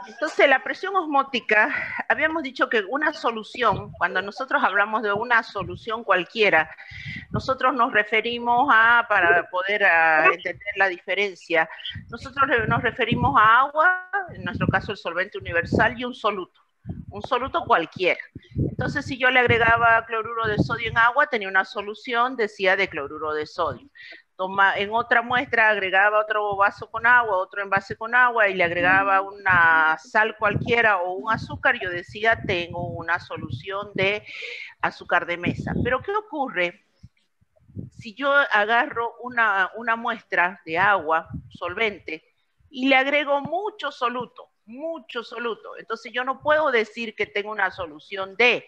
Entonces, la presión osmótica, habíamos dicho que una solución, cuando nosotros hablamos de una solución cualquiera, nosotros nos referimos a, para poder entender la diferencia, nosotros nos referimos a agua, en nuestro caso el solvente universal, y un soluto cualquiera. Entonces, si yo le agregaba cloruro de sodio en agua, tenía una solución, decía de cloruro de sodio. En otra muestra agregaba otro vaso con agua, otro envase con agua y le agregaba una sal cualquiera o un azúcar, yo decía tengo una solución de azúcar de mesa. Pero ¿qué ocurre si yo agarro una muestra de agua solvente y le agrego mucho soluto? Entonces yo no puedo decir que tengo una solución de,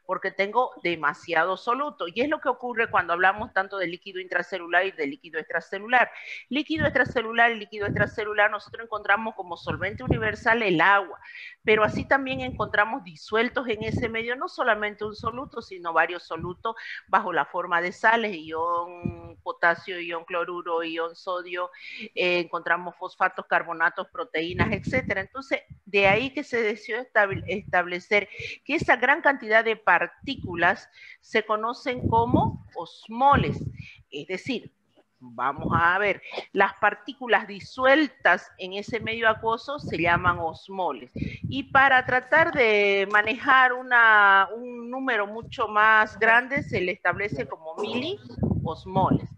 porque tengo demasiado soluto. Y es lo que ocurre cuando hablamos tanto de líquido intracelular y de líquido extracelular. Líquido extracelular y líquido extracelular nosotros encontramos como solvente universal el agua, pero así también encontramos disueltos en ese medio no solamente un soluto, sino varios solutos bajo la forma de sales, ion potasio, ion cloruro, ion sodio, encontramos fosfatos, carbonatos, proteínas, etcétera. Entonces, de ahí que se decidió establecer que esa gran cantidad de partículas se conocen como osmoles, es decir, vamos a ver, las partículas disueltas en ese medio acuoso se llaman osmoles. Y para tratar de manejar un número mucho más grande, se le establece como miliosmoles.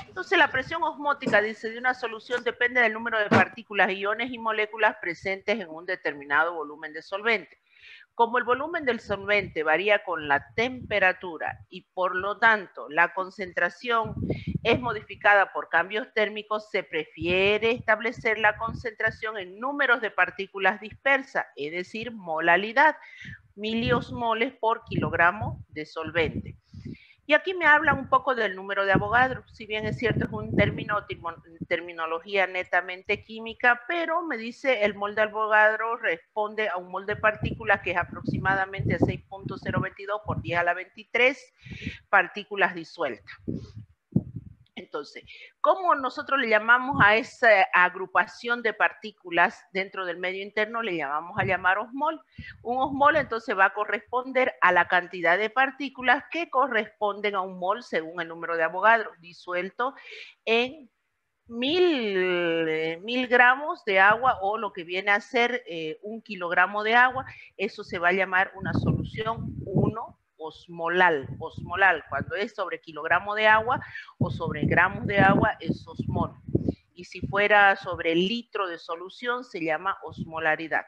Entonces, la presión osmótica, dice, de una solución depende del número de partículas, iones y moléculas presentes en un determinado volumen de solvente. Como el volumen del solvente varía con la temperatura y por lo tanto la concentración es modificada por cambios térmicos, se prefiere establecer la concentración en números de partículas dispersas, es decir, molalidad, miliosmoles por kilogramo de solvente. Y aquí me hablan un poco del número de Avogadro, si bien es cierto, es un término, terminología netamente química, pero me dice el mol de Avogadro responde a un mol de partículas que es aproximadamente 6.022 por 10 a la 23 partículas disueltas. Entonces, ¿cómo nosotros le llamamos a esa agrupación de partículas dentro del medio interno? Le llamamos a llamar osmol. Un osmol entonces va a corresponder a la cantidad de partículas que corresponden a un mol según el número de Avogadro, disuelto en 1000 gramos de agua o lo que viene a ser 1 kilogramo de agua. Eso se va a llamar una solución 1 osmolal. Osmolal, cuando es sobre kilogramo de agua o sobre gramos de agua, es osmol. Y si fuera sobre el litro de solución, se llama osmolaridad.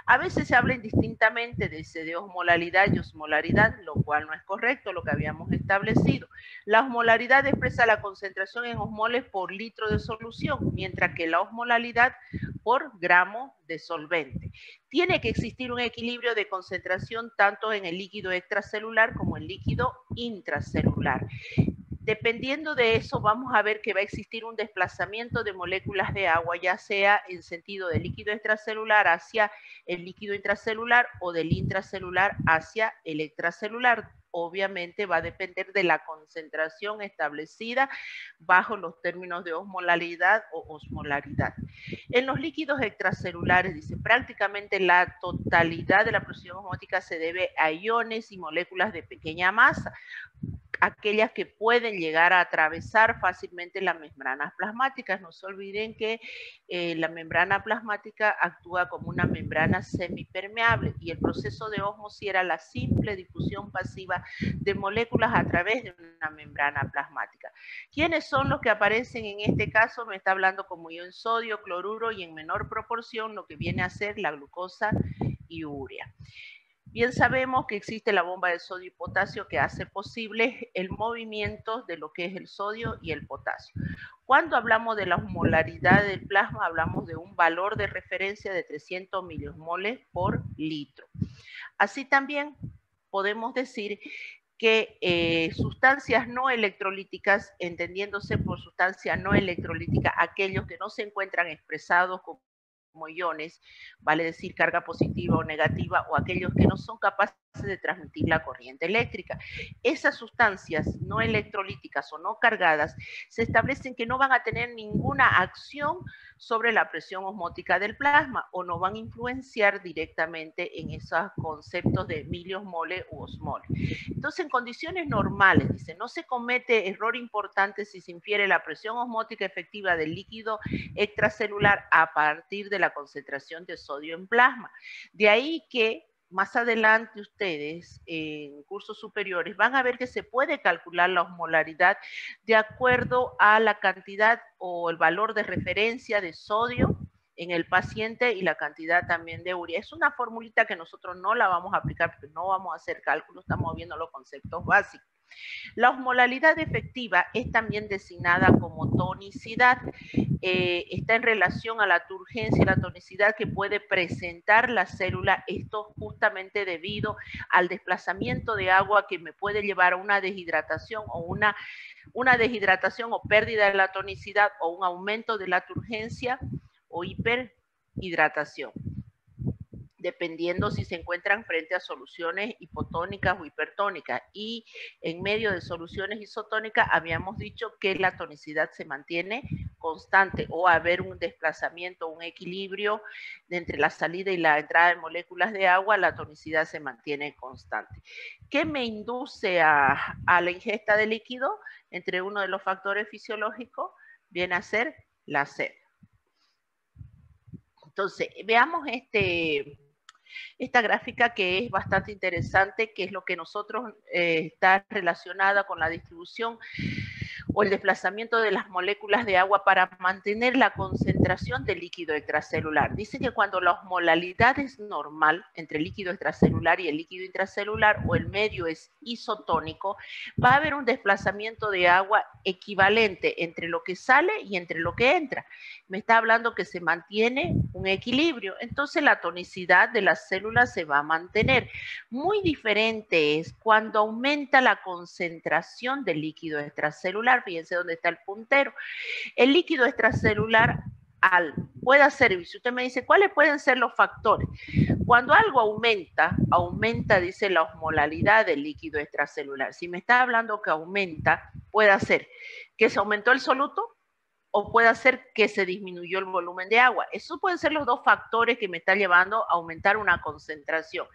A veces se habla indistintamente de osmolaridad y osmolaridad, lo cual no es correcto, lo que habíamos establecido. La osmolaridad expresa la concentración en osmoles por litro de solución, mientras que la osmolaridad por gramo de solvente. Tiene que existir un equilibrio de concentración tanto en el líquido extracelular como en el líquido intracelular. Dependiendo de eso, vamos a ver que va a existir un desplazamiento de moléculas de agua, ya sea en sentido del líquido extracelular hacia el líquido intracelular o del intracelular hacia el extracelular. Obviamente va a depender de la concentración establecida bajo los términos de osmolaridad o osmolaridad. En los líquidos extracelulares, dice, prácticamente la totalidad de la presión osmótica se debe a iones y moléculas de pequeña masa, aquellas que pueden llegar a atravesar fácilmente las membranas plasmáticas. No se olviden que la membrana plasmática actúa como una membrana semipermeable y el proceso de ósmosis era la simple difusión pasiva de moléculas a través de una membrana plasmática. ¿Quiénes son los que aparecen en este caso? Me está hablando como ion sodio, cloruro y en menor proporción lo que viene a ser la glucosa y urea. Bien sabemos que existe la bomba de sodio y potasio que hace posible el movimiento de lo que es el sodio y el potasio. Cuando hablamos de la osmolaridad del plasma, hablamos de un valor de referencia de 300 miliosmoles por litro. Así también podemos decir que sustancias no electrolíticas, entendiéndose por sustancia no electrolítica aquellos que no se encuentran expresados como iones, vale decir carga positiva o negativa, o aquellos que no son capaces de transmitir la corriente eléctrica. Esas sustancias no electrolíticas o no cargadas se establecen que no van a tener ninguna acción sobre la presión osmótica del plasma o no van a influenciar directamente en esos conceptos de miliosmole u osmole. Entonces, en condiciones normales, dice, no se comete error importante si se infiere la presión osmótica efectiva del líquido extracelular a partir de la concentración de sodio en plasma. De ahí que más adelante ustedes en cursos superiores van a ver que se puede calcular la osmolaridad de acuerdo a la cantidad o el valor de referencia de sodio en el paciente y la cantidad también de urea. Es una formulita que nosotros no la vamos a aplicar porque no vamos a hacer cálculos, estamos viendo los conceptos básicos. La osmolaridad efectiva es también designada como tonicidad. Está en relación a la turgencia y la tonicidad que puede presentar la célula, esto justamente debido al desplazamiento de agua que me puede llevar a una deshidratación o una deshidratación o pérdida de la tonicidad o un aumento de la turgencia o hiperhidratación, dependiendo si se encuentran frente a soluciones hipotónicas o hipertónicas. Y en medio de soluciones isotónicas habíamos dicho que la tonicidad se mantiene constante o haber un desplazamiento, un equilibrio entre la salida y la entrada de moléculas de agua, la tonicidad se mantiene constante. ¿Qué me induce a la ingesta de líquido? Entre uno de los factores fisiológicos viene a ser la sed. Entonces, veamos esta gráfica que es bastante interesante, que es lo que nosotros está relacionada con la distribución o el desplazamiento de las moléculas de agua para mantener la concentración del líquido extracelular. Dice que cuando la osmolaridad es normal entre el líquido extracelular y el líquido intracelular o el medio es isotónico, va a haber un desplazamiento de agua equivalente entre lo que sale y entre lo que entra. Me está hablando que se mantiene un equilibrio, entonces la tonicidad de las células se va a mantener. Muy diferente es cuando aumenta la concentración del líquido extracelular. Fíjense dónde está el puntero. El líquido extracelular puede ser, si usted me dice, ¿cuáles pueden ser los factores? Cuando algo aumenta, dice la osmolaridad del líquido extracelular. Si me está hablando que aumenta, puede ser que se aumentó el soluto, o puede ser que se disminuyó el volumen de agua. Esos pueden ser los dos factores que me están llevando a aumentar una concentración.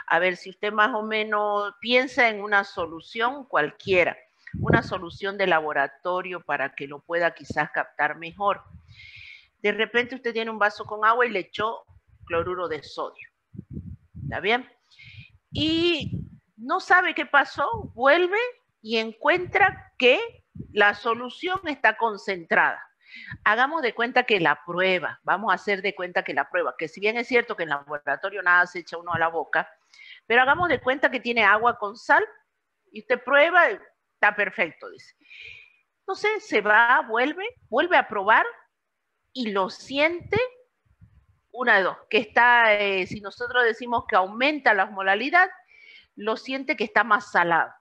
A ver, si usted más o menos piensa en una solución cualquiera, una solución de laboratorio para que lo pueda quizás captar mejor. De repente usted tiene un vaso con agua y le echó cloruro de sodio. ¿Está bien? Y no sabe qué pasó, vuelve y encuentra que la solución está concentrada. Hagamos de cuenta que la prueba, vamos a hacer de cuenta que la prueba, que si bien es cierto que en el laboratorio nada se echa uno a la boca, pero hagamos de cuenta que tiene agua con sal y usted prueba, está perfecto, dice. Entonces se va, vuelve a probar y lo siente, una de dos, que está, si nosotros decimos que aumenta la osmolaridad, lo siente que está más salado.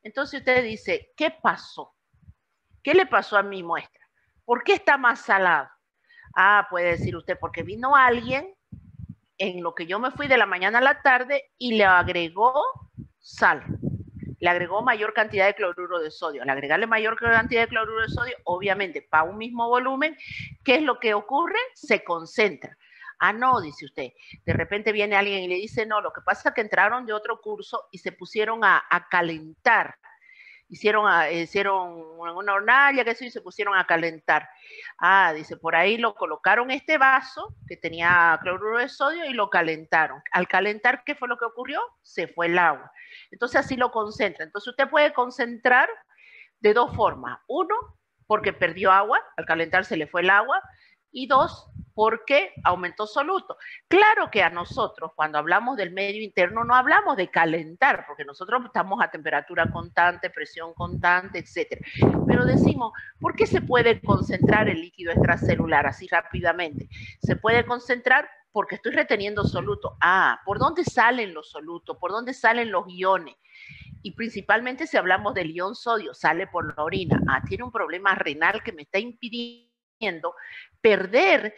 Entonces usted dice, ¿qué pasó? ¿Qué le pasó a mi muestra? ¿Por qué está más salado? Ah, puede decir usted, porque vino alguien en lo que yo me fui de la mañana a la tarde y le agregó sal. Le agregó mayor cantidad de cloruro de sodio. Al agregarle mayor cantidad de cloruro de sodio, obviamente, para un mismo volumen, ¿qué es lo que ocurre? Se concentra. Ah, no, dice usted. De repente viene alguien y le dice, no, lo que pasa es que entraron de otro curso y se pusieron a calentar. Hicieron una hornalla, que eso, y se pusieron a calentar. Ah, dice, por ahí lo colocaron este vaso que tenía cloruro de sodio y lo calentaron. Al calentar, ¿qué fue lo que ocurrió? Se fue el agua. Entonces así lo concentra. Entonces usted puede concentrar de dos formas. Uno, porque perdió agua, al calentar se le fue el agua. Y dos, porque aumentó soluto. Claro que a nosotros, cuando hablamos del medio interno, no hablamos de calentar, porque nosotros estamos a temperatura constante, presión constante, etc. Pero decimos, ¿por qué se puede concentrar el líquido extracelular así rápidamente? Se puede concentrar porque estoy reteniendo soluto. Ah, ¿por dónde salen los solutos? ¿Por dónde salen los iones? Y principalmente si hablamos del ion sodio, sale por la orina. Ah, tiene un problema renal que me está impidiendo perder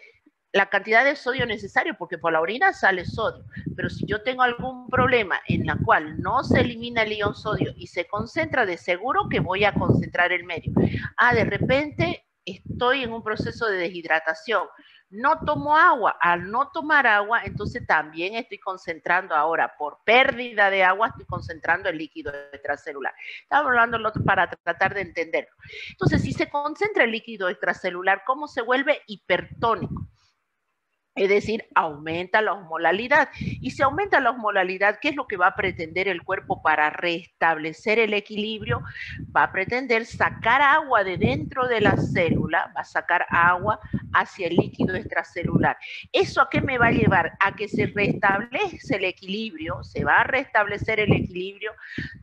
la cantidad de sodio necesario, porque por la orina sale sodio. Pero si yo tengo algún problema en la cual no se elimina el ion sodio y se concentra, de seguro que voy a concentrar el medio. De repente estoy en un proceso de deshidratación. No tomo agua. Al no tomar agua, entonces también estoy concentrando ahora, por pérdida de agua, estoy concentrando el líquido extracelular. Estaba hablando el otro para tratar de entenderlo. Entonces, si se concentra el líquido extracelular, ¿cómo se vuelve hipertónico? Es decir, aumenta la osmolalidad. Y si aumenta la osmolalidad, ¿qué es lo que va a pretender el cuerpo para restablecer el equilibrio? Va a pretender sacar agua de dentro de la célula, va a sacar agua hacia el líquido extracelular. ¿Eso a qué me va a llevar? A que se restablece el equilibrio, se va a restablecer el equilibrio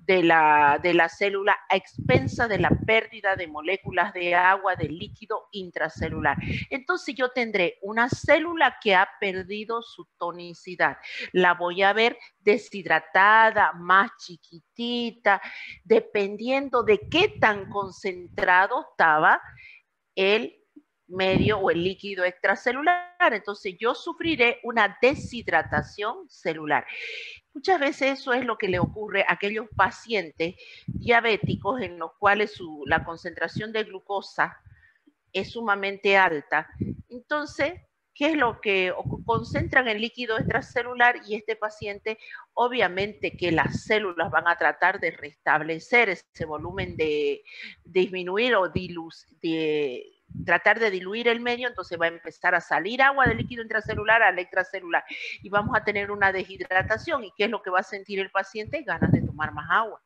de la célula a expensas de la pérdida de moléculas de agua del líquido intracelular. Entonces yo tendré una célula que ha perdido su tonicidad. La voy a ver deshidratada, más chiquitita, dependiendo de qué tan concentrado estaba el medio o el líquido extracelular. Entonces yo sufriré una deshidratación celular. Muchas veces eso es lo que le ocurre a aquellos pacientes diabéticos en los cuales la concentración de glucosa es sumamente alta. Entonces, ¿qué es lo que concentran el líquido extracelular? Y este paciente, obviamente que las células van a tratar de restablecer ese volumen, de disminuir o tratar de diluir el medio, entonces va a empezar a salir agua del líquido intracelular al extracelular y vamos a tener una deshidratación. ¿Y qué es lo que va a sentir el paciente? Ganas de tomar más agua,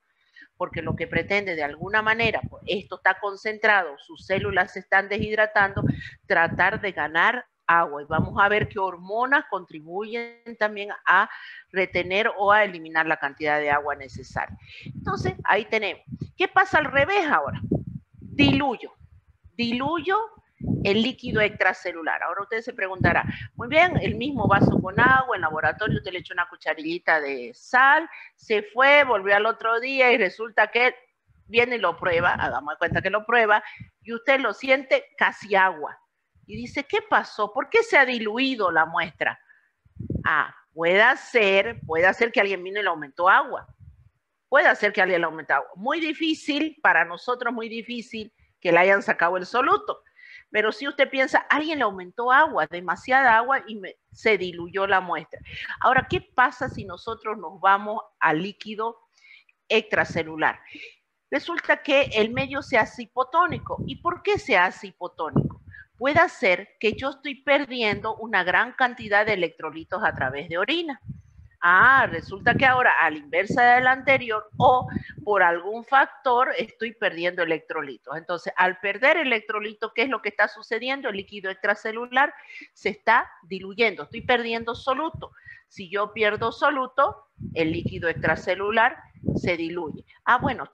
porque lo que pretende de alguna manera, pues esto está concentrado, sus células se están deshidratando, tratar de ganar agua. Y vamos a ver qué hormonas contribuyen también a retener o a eliminar la cantidad de agua necesaria. Entonces, ahí tenemos. ¿Qué pasa al revés ahora? Diluyo el líquido extracelular. Ahora usted se preguntará, muy bien, el mismo vaso con agua, en laboratorio usted le echó una cucharillita de sal, se fue, volvió al otro día y resulta que viene y lo prueba, hagamos de cuenta que lo prueba, y usted lo siente casi agua. Y dice, ¿qué pasó? ¿Por qué se ha diluido la muestra? Puede ser que alguien vino y le aumentó agua. Puede ser que alguien le aumentó agua. Muy difícil, para nosotros muy difícil, que le hayan sacado el soluto. Pero si usted piensa, alguien le aumentó agua, demasiada agua y se diluyó la muestra. Ahora, ¿qué pasa si nosotros nos vamos al líquido extracelular? Resulta que el medio se hace hipotónico. ¿Y por qué se hace hipotónico? Puede ser que yo estoy perdiendo una gran cantidad de electrolitos a través de orina. Resulta que ahora a la inversa del anterior o por algún factor estoy perdiendo electrolitos. Entonces, al perder electrolitos, ¿qué es lo que está sucediendo? El líquido extracelular se está diluyendo, estoy perdiendo soluto. Si yo pierdo soluto, el líquido extracelular se diluye. Bueno,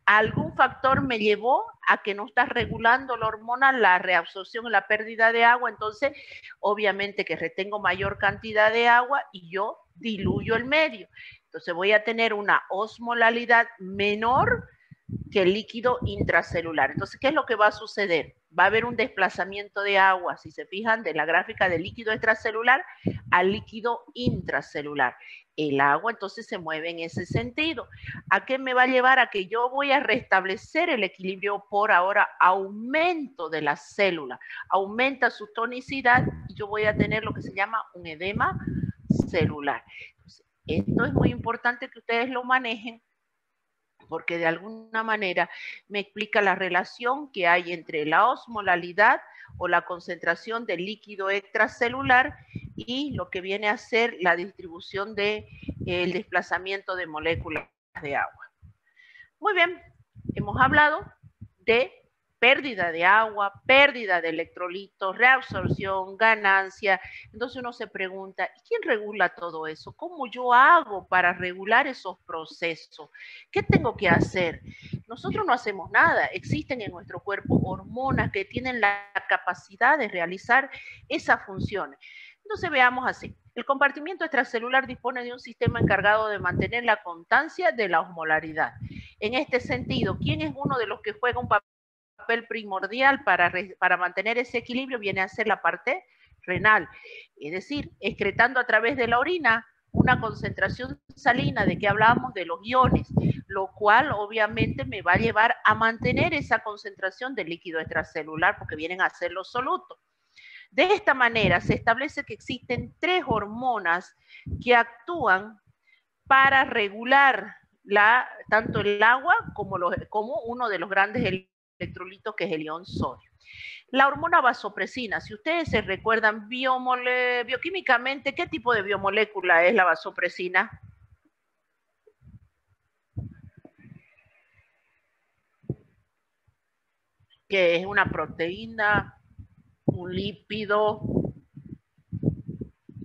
algún factor me llevó a que no está regulando la hormona, la reabsorción y la pérdida de agua, entonces obviamente que retengo mayor cantidad de agua y yo diluyo el medio. Entonces voy a tener una osmolalidad menor que el líquido intracelular. Entonces, ¿qué es lo que va a suceder? Va a haber un desplazamiento de agua, si se fijan, de la gráfica del líquido extracelular al líquido intracelular. El agua entonces se mueve en ese sentido. ¿A qué me va a llevar? A que yo voy a restablecer el equilibrio por ahora aumento de la célula. Aumenta su tonicidad y yo voy a tener lo que se llama un edema celular. Entonces, esto es muy importante que ustedes lo manejen porque de alguna manera me explica la relación que hay entre la osmolalidad o la concentración del líquido extracelular y lo que viene a ser la distribución del desplazamiento de moléculas de agua. Muy bien, hemos hablado de pérdida de agua, pérdida de electrolitos, reabsorción, ganancia. Entonces uno se pregunta, ¿quién regula todo eso? ¿Cómo yo hago para regular esos procesos? ¿Qué tengo que hacer? Nosotros no hacemos nada. Existen en nuestro cuerpo hormonas que tienen la capacidad de realizar esas funciones. Entonces veamos así. El compartimiento extracelular dispone de un sistema encargado de mantener la constancia de la osmolaridad. En este sentido, ¿quién es uno de los que juega un papel primordial para mantener ese equilibrio? Viene a ser la parte renal, es decir, excretando a través de la orina una concentración salina de que hablábamos de los iones, lo cual obviamente me va a llevar a mantener esa concentración de líquido extracelular porque vienen a ser los solutos. De esta manera se establece que existen 3 hormonas que actúan para regular tanto el agua como uno de los grandes electrolitos que es el ion sodio. La hormona vasopresina, si ustedes se recuerdan bioquímicamente, ¿qué tipo de biomolécula es la vasopresina? Que es una proteína, un lípido,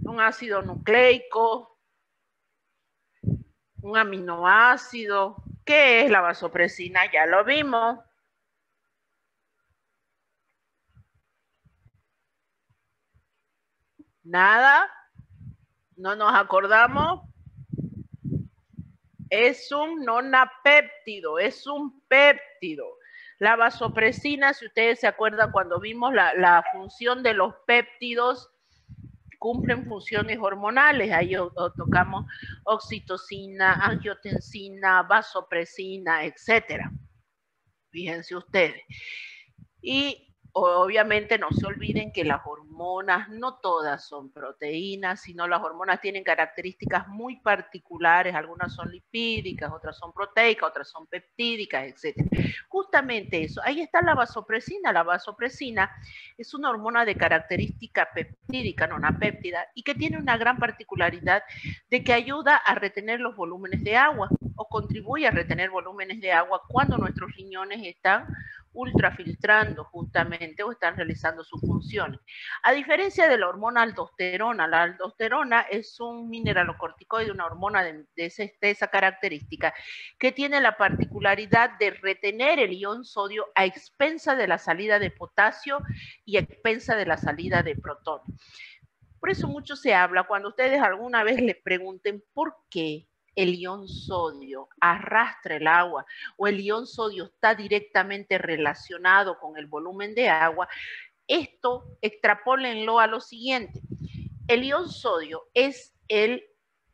un ácido nucleico, un aminoácido. ¿Qué es la vasopresina? Ya lo vimos. Nada, no nos acordamos. Es un nonapéptido, es un péptido. La vasopresina, si ustedes se acuerdan cuando vimos la función de los péptidos, cumplen funciones hormonales. Ahí tocamos oxitocina, angiotensina, vasopresina, etcétera. Fíjense ustedes. Y obviamente no se olviden que las hormonas no todas son proteínas, sino las hormonas tienen características muy particulares, algunas son lipídicas, otras son proteicas, otras son peptídicas, etc. Justamente eso, ahí está la vasopresina. La vasopresina es una hormona de característica peptídica, no una péptida, y que tiene una gran particularidad de que ayuda a retener los volúmenes de agua o contribuye a retener volúmenes de agua cuando nuestros riñones están ultrafiltrando justamente o están realizando sus funciones. A diferencia de la hormona aldosterona, la aldosterona es un mineralocorticoide, una hormona de esa característica que tiene la particularidad de retener el ion sodio a expensa de la salida de potasio y a expensa de la salida de protón. Por eso mucho se habla cuando ustedes alguna vez les pregunten por qué el ion sodio arrastra el agua o el ion sodio está directamente relacionado con el volumen de agua, esto extrapólenlo a lo siguiente. El ion sodio es el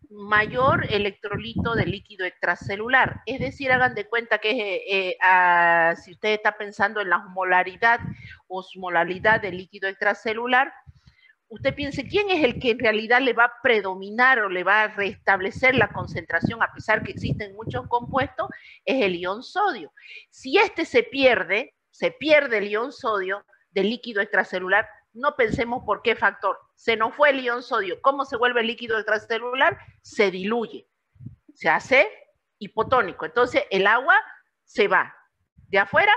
mayor electrolito de líquido extracelular, es decir, hagan de cuenta que si usted está pensando en la osmolalidad del líquido extracelular, usted piense, ¿quién es el que en realidad le va a predominar o le va a restablecer la concentración a pesar que existen muchos compuestos? Es el ion sodio. Si este se pierde el ion sodio del líquido extracelular, no pensemos por qué factor. Se nos fue el ion sodio. ¿Cómo se vuelve el líquido extracelular? Se diluye. Se hace hipotónico. Entonces el agua se va de afuera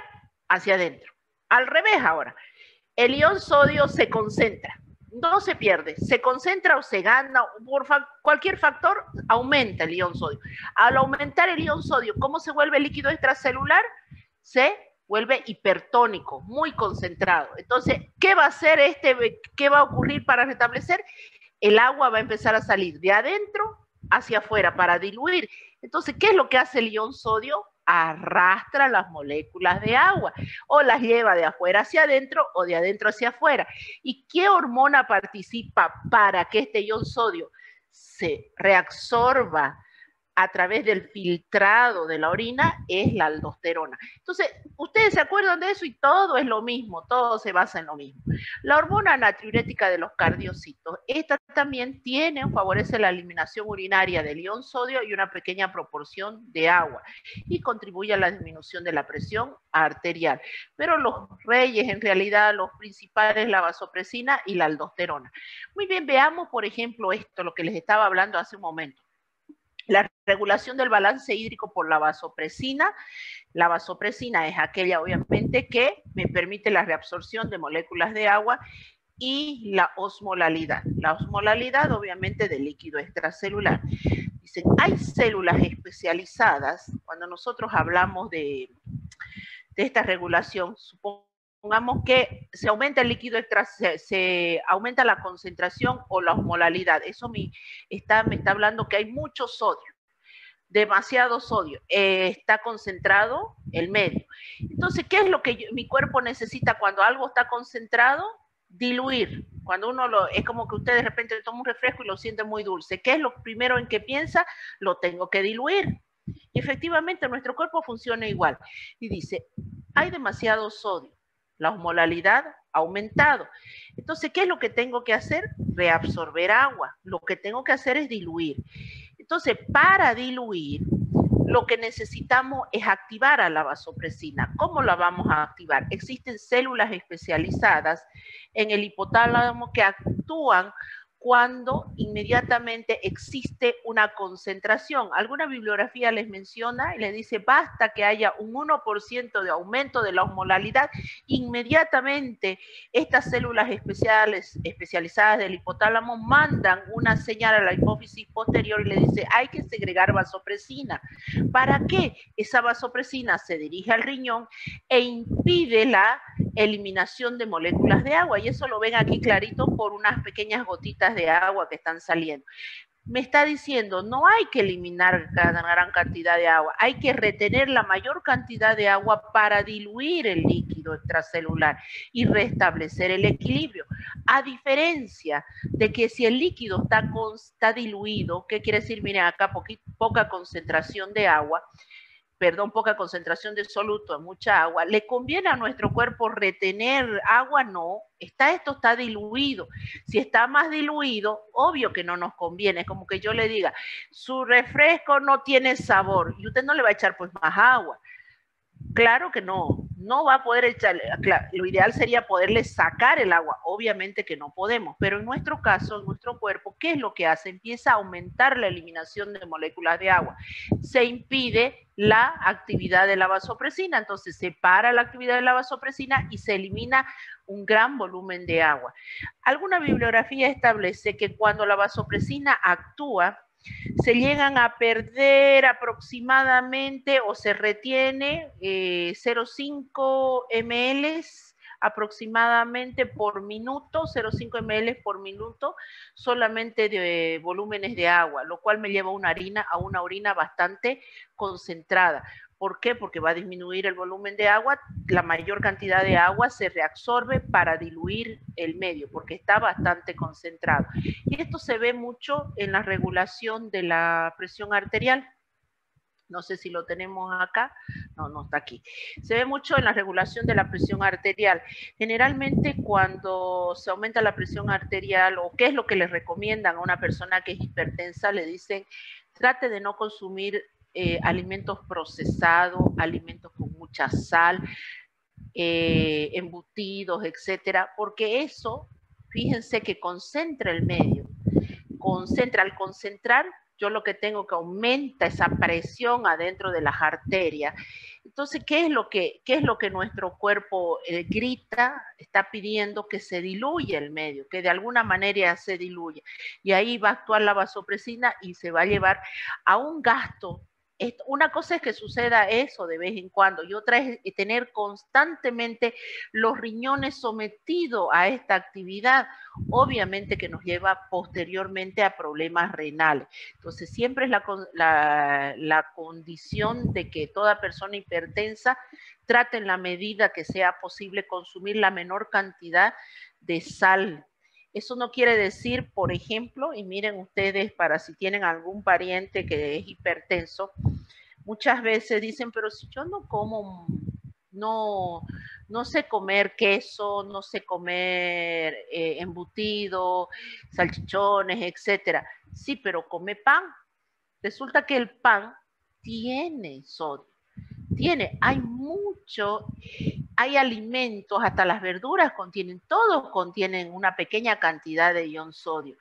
hacia adentro. Al revés ahora. El ion sodio se concentra. No se pierde, se concentra o se gana, por cualquier factor aumenta el ion sodio. Al aumentar el ion sodio, ¿cómo se vuelve el líquido extracelular? Se vuelve hipertónico, muy concentrado. Entonces, ¿qué va a hacer qué va a ocurrir para restablecer? El agua va a empezar a salir de adentro hacia afuera para diluir. Entonces, ¿qué es lo que hace el ion sodio? Arrastra las moléculas de agua o las lleva de afuera hacia adentro o de adentro hacia afuera. ¿Y qué hormona participa para que este ion sodio se reabsorba a través del filtrado de la orina? Es la aldosterona. Entonces, ustedes se acuerdan de eso y todo es lo mismo, todo se basa en lo mismo. La hormona natriurética de los cardiocitos, esta también favorece la eliminación urinaria del ion sodio y una pequeña proporción de agua y contribuye a la disminución de la presión arterial. Pero los reyes, en realidad, los principales, la vasopresina y la aldosterona. Muy bien, veamos, por ejemplo, lo que les estaba hablando hace un momento. La regulación del balance hídrico por la vasopresina. La vasopresina es aquella, obviamente, que me permite la reabsorción de moléculas de agua, y la osmolalidad. La osmolalidad, obviamente, del líquido extracelular. Dicen, hay células especializadas, cuando nosotros hablamos de esta regulación, supongamos que se aumenta el líquido se aumenta la concentración o la osmolalidad. Eso me está hablando que hay mucho sodio, demasiado sodio, está concentrado el medio. Entonces, ¿qué es lo que mi cuerpo necesita cuando algo está concentrado? Diluir. Cuando uno es como que usted de repente toma un refresco y lo siente muy dulce. ¿Qué es lo primero en que piensa? Lo tengo que diluir. Y efectivamente nuestro cuerpo funciona igual. Y dice, hay demasiado sodio. La osmolalidad ha aumentado. Entonces, ¿qué es lo que tengo que hacer? Reabsorber agua. Lo que tengo que hacer es diluir. Entonces, para diluir, lo que necesitamos es activar a la vasopresina. ¿Cómo la vamos a activar? Existen células especializadas en el hipotálamo que actúan cuando inmediatamente existe una concentración. Alguna bibliografía les menciona y les dice, basta que haya un 1% de aumento de la osmolalidad, inmediatamente estas células especializadas del hipotálamo mandan una señal a la hipófisis posterior y le dice, hay que segregar vasopresina. ¿Para qué? Esa vasopresina se dirige al riñón e impide la eliminación de moléculas de agua, y eso lo ven aquí clarito por unas pequeñas gotitas de agua que están saliendo. Me está diciendo, no hay que eliminar gran cantidad de agua, hay que retener la mayor cantidad de agua para diluir el líquido extracelular y restablecer el equilibrio. A diferencia de que si el líquido está diluido, ¿qué quiere decir? Miren acá, poca concentración de agua, poca concentración de soluto, mucha agua, ¿le conviene a nuestro cuerpo retener agua? No, esto está diluido. Si está más diluido, obvio que no nos conviene. Es como que yo le diga, su refresco no tiene sabor y usted no le va a echar pues más agua. Claro que no, no va a poder echarle, claro, lo ideal sería poderle sacar el agua, obviamente que no podemos, pero en nuestro caso, en nuestro cuerpo, ¿qué es lo que hace? Empieza a aumentar la eliminación de moléculas de agua, se impide la actividad de la vasopresina, entonces se para la actividad de la vasopresina y se elimina un gran volumen de agua. Alguna bibliografía establece que cuando la vasopresina actúa, se llegan a perder aproximadamente o se retiene 0,5 ml aproximadamente por minuto, 0,5 ml por minuto solamente de volúmenes de agua, lo cual me lleva a una orina bastante concentrada. ¿Por qué? Porque va a disminuir el volumen de agua, la mayor cantidad de agua se reabsorbe para diluir el medio, porque está bastante concentrado. Y esto se ve mucho en la regulación de la presión arterial. No sé si lo tenemos acá. No, no está aquí. Se ve mucho en la regulación de la presión arterial. Generalmente cuando se aumenta la presión arterial, o qué es lo que le recomiendan a una persona que es hipertensa, le dicen, trate de no consumir alimentos procesados, alimentos con mucha sal, embutidos, etcétera, porque eso, fíjense que concentra el medio. Al concentrar, yo lo que tengo que aumenta esa presión adentro de las arterias. Entonces, ¿qué es lo que nuestro cuerpo grita? Está pidiendo que se diluya el medio, que de alguna manera se diluya. Y ahí va a actuar la vasopresina y se va a llevar a un gasto. Una cosa es que suceda eso de vez en cuando y otra es tener constantemente los riñones sometidos a esta actividad, obviamente que nos lleva posteriormente a problemas renales. Entonces siempre es la condición de que toda persona hipertensa trate en la medida que sea posible consumir la menor cantidad de sal. Eso no quiere decir, por ejemplo, y miren ustedes, para si tienen algún pariente que es hipertenso, muchas veces dicen, pero si yo no como, no sé comer queso, no sé comer embutido, salchichones, etcétera. Sí, pero come pan. Resulta que el pan tiene sodio. Hay alimentos, hasta las verduras todos contienen una pequeña cantidad de ion sodio.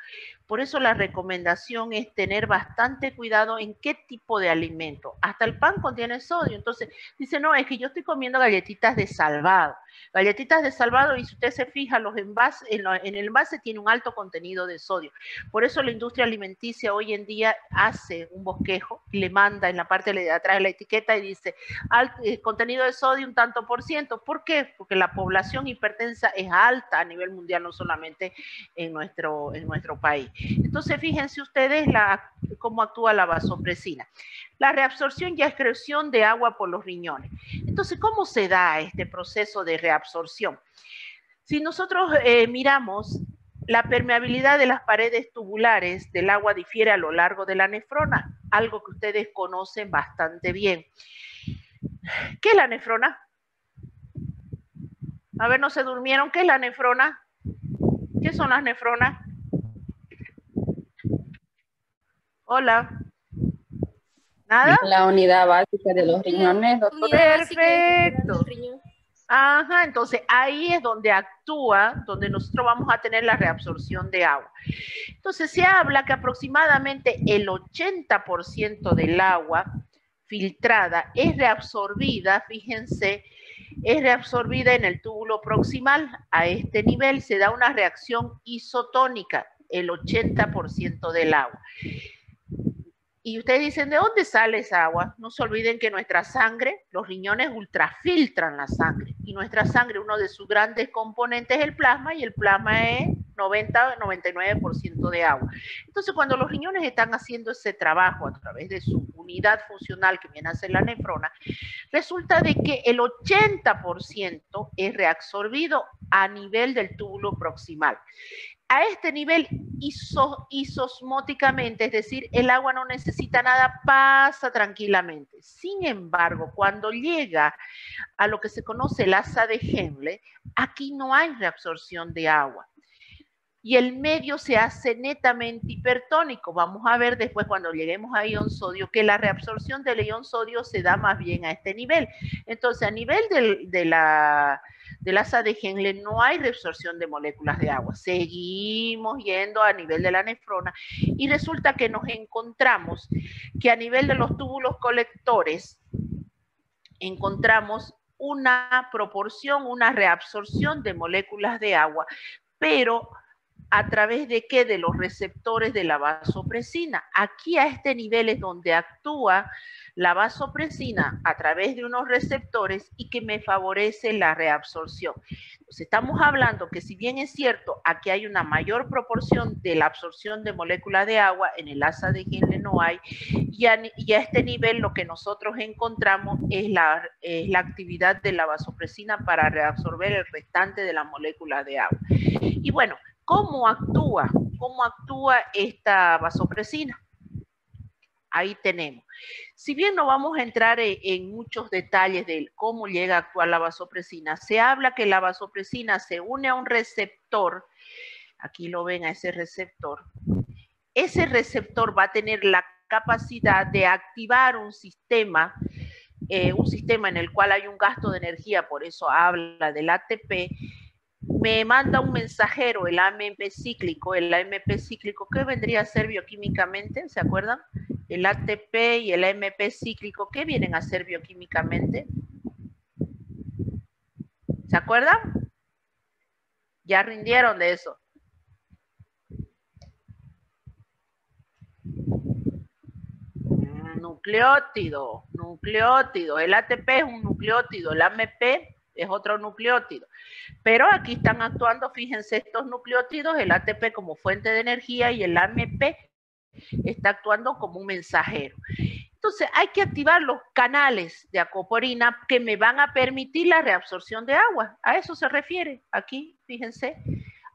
Por eso la recomendación es tener bastante cuidado en qué tipo de alimento. Hasta el pan contiene sodio. Entonces, dice, no, es que yo estoy comiendo galletitas de salvado. Galletitas de salvado, y si usted se fija, los envases, en el envase tiene un alto contenido de sodio. Por eso la industria alimenticia hoy en día hace un bosquejo y le manda en la parte de atrás de la etiqueta y dice, contenido de sodio un tanto por ciento. ¿Por qué? Porque la población hipertensa es alta a nivel mundial, no solamente en nuestro país. Entonces, fíjense ustedes cómo actúa la vasopresina. La reabsorción y excreción de agua por los riñones. Entonces, ¿cómo se da este proceso de reabsorción? Si nosotros miramos, la permeabilidad de las paredes tubulares del agua difiere a lo largo de la nefrona, algo que ustedes conocen bastante bien. ¿Qué es la nefrona? A ver, ¿no se durmieron? ¿Qué es la nefrona? ¿Qué son las nefronas? Hola. ¿Nada? La unidad básica de los riñones, doctora. Perfecto. Ajá, entonces ahí es donde actúa, donde nosotros vamos a tener la reabsorción de agua. Entonces se habla que aproximadamente el 80% del agua filtrada es reabsorbida, fíjense, es reabsorbida en el túbulo proximal. A este nivel se da una reacción isotónica, el 80% del agua. Y ustedes dicen, ¿de dónde sale esa agua? No se olviden que nuestra sangre, los riñones ultrafiltran la sangre. Y nuestra sangre, uno de sus grandes componentes es el plasma, y el plasma es 90-99% de agua. Entonces, cuando los riñones están haciendo ese trabajo a través de su unidad funcional que viene a ser la nefrona, resulta de que el 80% es reabsorbido a nivel del túbulo proximal. A este nivel isosmóticamente, es decir, el agua no necesita nada, pasa tranquilamente. Sin embargo, cuando llega a lo que se conoce el asa de Henle, aquí no hay reabsorción de agua. Y el medio se hace netamente hipertónico. Vamos a ver después cuando lleguemos a ion sodio que la reabsorción del ion sodio se da más bien a este nivel. Entonces, a nivel del asa de Henle no hay reabsorción de moléculas de agua. Seguimos yendo a nivel de la nefrona y resulta que nos encontramos que a nivel de los túbulos colectores encontramos una proporción, una reabsorción de moléculas de agua, pero ¿a través de qué? De los receptores de la vasopresina. Aquí a este nivel es donde actúa la vasopresina a través de unos receptores y que me favorece la reabsorción. Entonces, estamos hablando que si bien es cierto, aquí hay una mayor proporción de la absorción de moléculas de agua, en el asa de Henle no hay, y a este nivel lo que nosotros encontramos es la actividad de la vasopresina para reabsorber el restante de las moléculas de agua. Y bueno, ¿cómo actúa? ¿Cómo actúa esta vasopresina? Ahí tenemos. Si bien no vamos a entrar en muchos detalles de cómo llega a actuar la vasopresina, se habla que la vasopresina se une a un receptor, aquí lo ven a ese receptor va a tener la capacidad de activar un sistema en el cual hay un gasto de energía, por eso habla del ATP, me manda un mensajero, el AMP cíclico. El AMP cíclico, ¿qué vendría a ser bioquímicamente? ¿Se acuerdan? El ATP y el AMP cíclico, ¿qué vienen a ser bioquímicamente? ¿Se acuerdan? Ya rindieron de eso. Nucleótido. El ATP es un nucleótido, el AMP es otro nucleótido. Pero aquí están actuando, fíjense, estos nucleótidos, el ATP como fuente de energía y el AMP está actuando como un mensajero. Entonces hay que activar los canales de acoporina que me van a permitir la reabsorción de agua. A eso se refiere aquí, fíjense.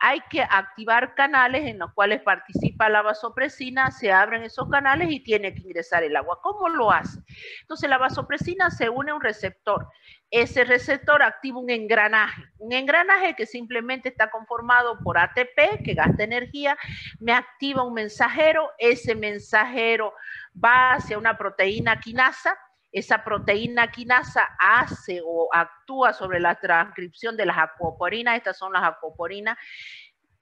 Hay que activar canales en los cuales participa la vasopresina, se abren esos canales y tiene que ingresar el agua. ¿Cómo lo hace? Entonces la vasopresina se une a un receptor. Ese receptor activa un engranaje que simplemente está conformado por ATP, que gasta energía, me activa un mensajero, ese mensajero va hacia una proteína quinasa, esa proteína quinasa hace o actúa sobre la transcripción de las acoporinas, estas son las acoporinas,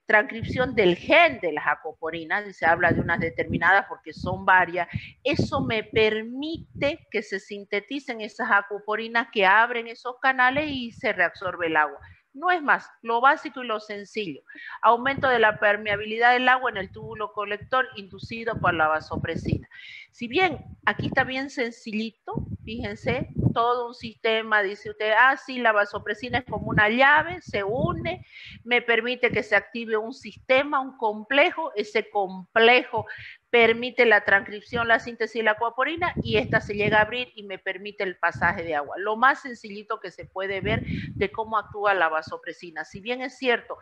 transcripción del gen de las acoporinas, y se habla de unas determinadas porque son varias, eso me permite que se sinteticen esas acoporinas que abren esos canales y se reabsorbe el agua. No es más, lo básico y lo sencillo. Aumento de la permeabilidad del agua en el túbulo colector inducido por la vasopresina. Si bien aquí está bien sencillito, fíjense, todo un sistema, dice usted, ah, sí, la vasopresina es como una llave, se une, me permite que se active un sistema, un complejo, ese complejo permite la transcripción, la síntesis de la aquaporina y esta se llega a abrir y me permite el pasaje de agua. Lo más sencillito que se puede ver de cómo actúa la vasopresina. Si bien es cierto,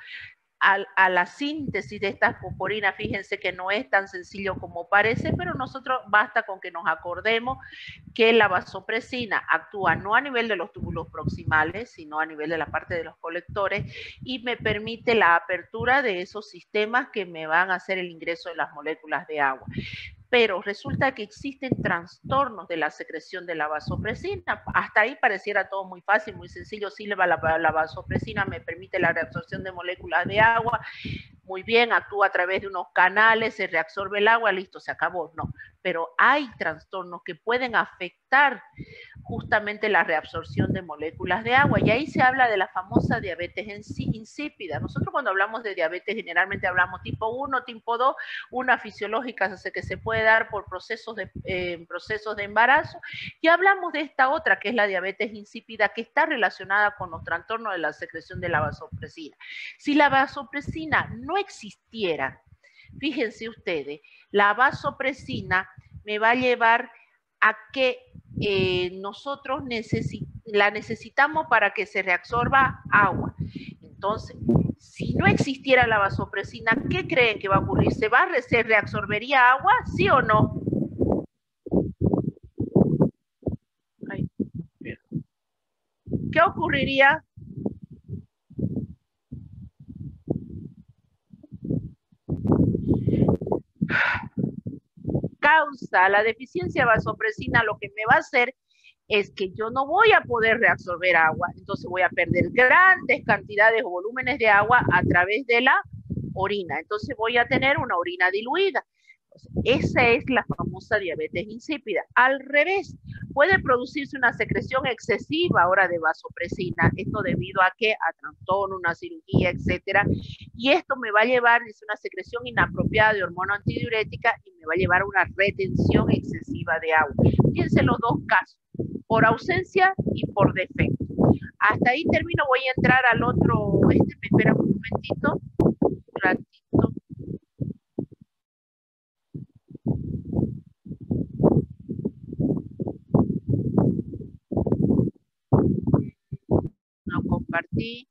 a la síntesis de esta aquaporina, fíjense que no es tan sencillo como parece, pero nosotros basta con que nos acordemos que la vasopresina actúa no a nivel de los túbulos proximales, sino a nivel de la parte de los colectores y me permite la apertura de esos sistemas que me van a hacer el ingreso de las moléculas de agua. Pero resulta que existen trastornos de la secreción de la vasopresina. Hasta ahí pareciera todo muy fácil, muy sencillo. Sí, la vasopresina me permite la reabsorción de moléculas de agua. Muy bien, actúa a través de unos canales, se reabsorbe el agua, listo, se acabó. No, pero hay trastornos que pueden afectar justamente la reabsorción de moléculas de agua. Y ahí se habla de la famosa diabetes insípida. Nosotros cuando hablamos de diabetes generalmente hablamos tipo 1, tipo 2, una fisiológica que se puede dar por procesos de embarazo, y hablamos de esta otra que es la diabetes insípida que está relacionada con los trastornos de la secreción de la vasopresina. Si la vasopresina no existiera, fíjense ustedes, la vasopresina me va a llevar a que nosotros la necesitamos para que se reabsorba agua. Entonces, si no existiera la vasopresina, ¿qué creen que va a ocurrir? ¿Se reabsorbería agua? ¿Sí o no? Ay, ¿qué ocurriría? Causa la deficiencia de vasopresina, lo que me va a hacer es que yo no voy a poder reabsorber agua, entonces voy a perder grandes cantidades o volúmenes de agua a través de la orina, entonces voy a tener una orina diluida. Esa es la famosa diabetes insípida. Al revés, puede producirse una secreción excesiva ahora de vasopresina, esto debido a que a trastorno, una cirugía, etcétera, y esto me va a llevar, dice, una secreción inapropiada de hormona antidiurética y me va a llevar a una retención excesiva de agua. Fíjense los dos casos, por ausencia y por defecto. Hasta ahí termino, voy a entrar al otro, me espera un momentito, un ratito. No compartí.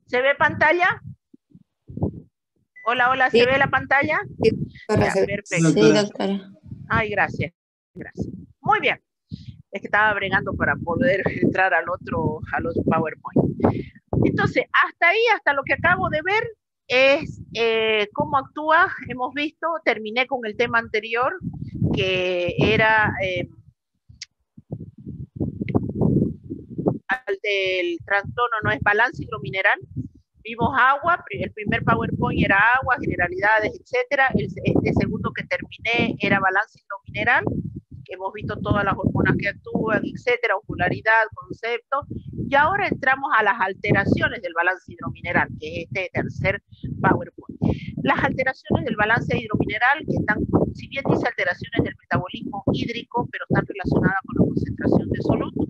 ¿Se ve pantalla? Hola, hola, ¿se ve la pantalla? Sí, ya, perfecto. Sí, doctora. Ay, gracias, gracias. Muy bien. Es que estaba bregando para poder entrar a los PowerPoint. Entonces, hasta ahí, hasta lo que acabo de ver, es cómo actúa. Hemos visto, terminé con el tema anterior, que era el del trastorno, no es balance hidromineral. Vimos agua, el primer PowerPoint era agua, generalidades, etcétera. Este segundo que terminé era balance hidromineral, que hemos visto todas las hormonas que actúan, etcétera, osmolaridad, concepto. Y ahora entramos a las alteraciones del balance hidromineral, que es este tercer PowerPoint. Las alteraciones del balance hidromineral, que están, si bien dice alteraciones del metabolismo hídrico, pero están relacionadas con la concentración de soluto.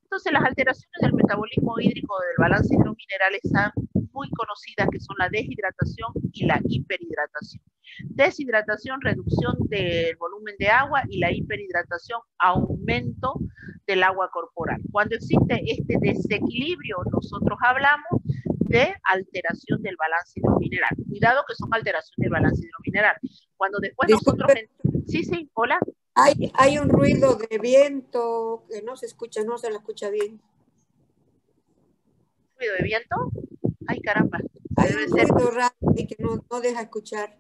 Entonces, las alteraciones del metabolismo hídrico del balance hidromineral están muy conocidas, que son la deshidratación y la hiperhidratación. Deshidratación, reducción del volumen de agua, y la hiperhidratación, aumento del agua corporal. Cuando existe este desequilibrio, nosotros hablamos de alteración del balance hidromineral. Cuidado que son alteraciones del balance hidromineral. Cuando después Disculpe. nosotros... Sí, hola. Hay un ruido de viento que no se escucha, no se la escucha bien. ¿Ruido de viento? Ay, caramba. Hay un ruido raro y que no deja escuchar.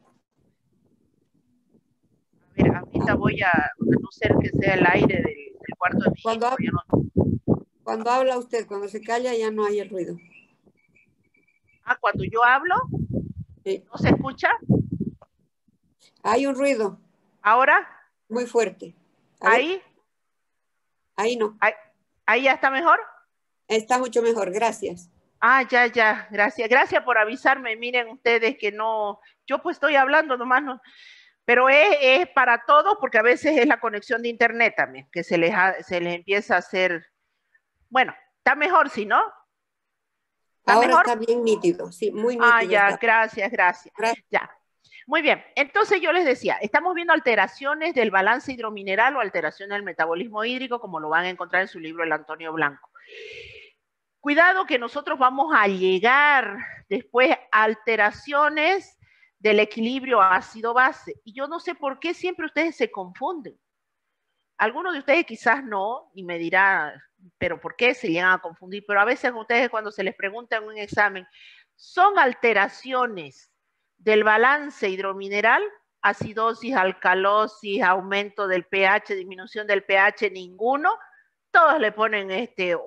A ver, ahorita voy a no ser que sea el aire del cuarto de mi hijo. Cuando habla usted, cuando se calla ya no hay el ruido. Ah, cuando yo hablo, Sí. ¿no se escucha? Hay un ruido ¿Ahora? muy fuerte. A ver, ¿Ahí? ahí no. ¿Ahí ya está mejor? Está mucho mejor, gracias. Ah, ya, gracias. Gracias por avisarme. Miren ustedes que no, yo pues estoy hablando nomás, no, pero es para todos porque a veces es la conexión de internet también, que se les empieza a hacer, bueno, está mejor, ¿sí, no? ¿Está Ahora mejor? está bien nítido, sí, muy Ah, nítido ya, está. gracias. Gracias. Ya. Muy bien, entonces yo les decía, estamos viendo alteraciones del balance hidromineral o alteraciones del metabolismo hídrico, como lo van a encontrar en su libro El Antonio Blanco. Cuidado que nosotros vamos a llegar después a alteraciones del equilibrio ácido-base. Y yo no sé por qué siempre ustedes se confunden. Algunos de ustedes quizás no, y me dirán, pero ¿por qué se llegan a confundir? Pero a veces ustedes cuando se les pregunta en un examen, ¿son alteraciones del balance hidromineral? Acidosis, alcalosis, aumento del pH, disminución del pH, ninguno. Todos le ponen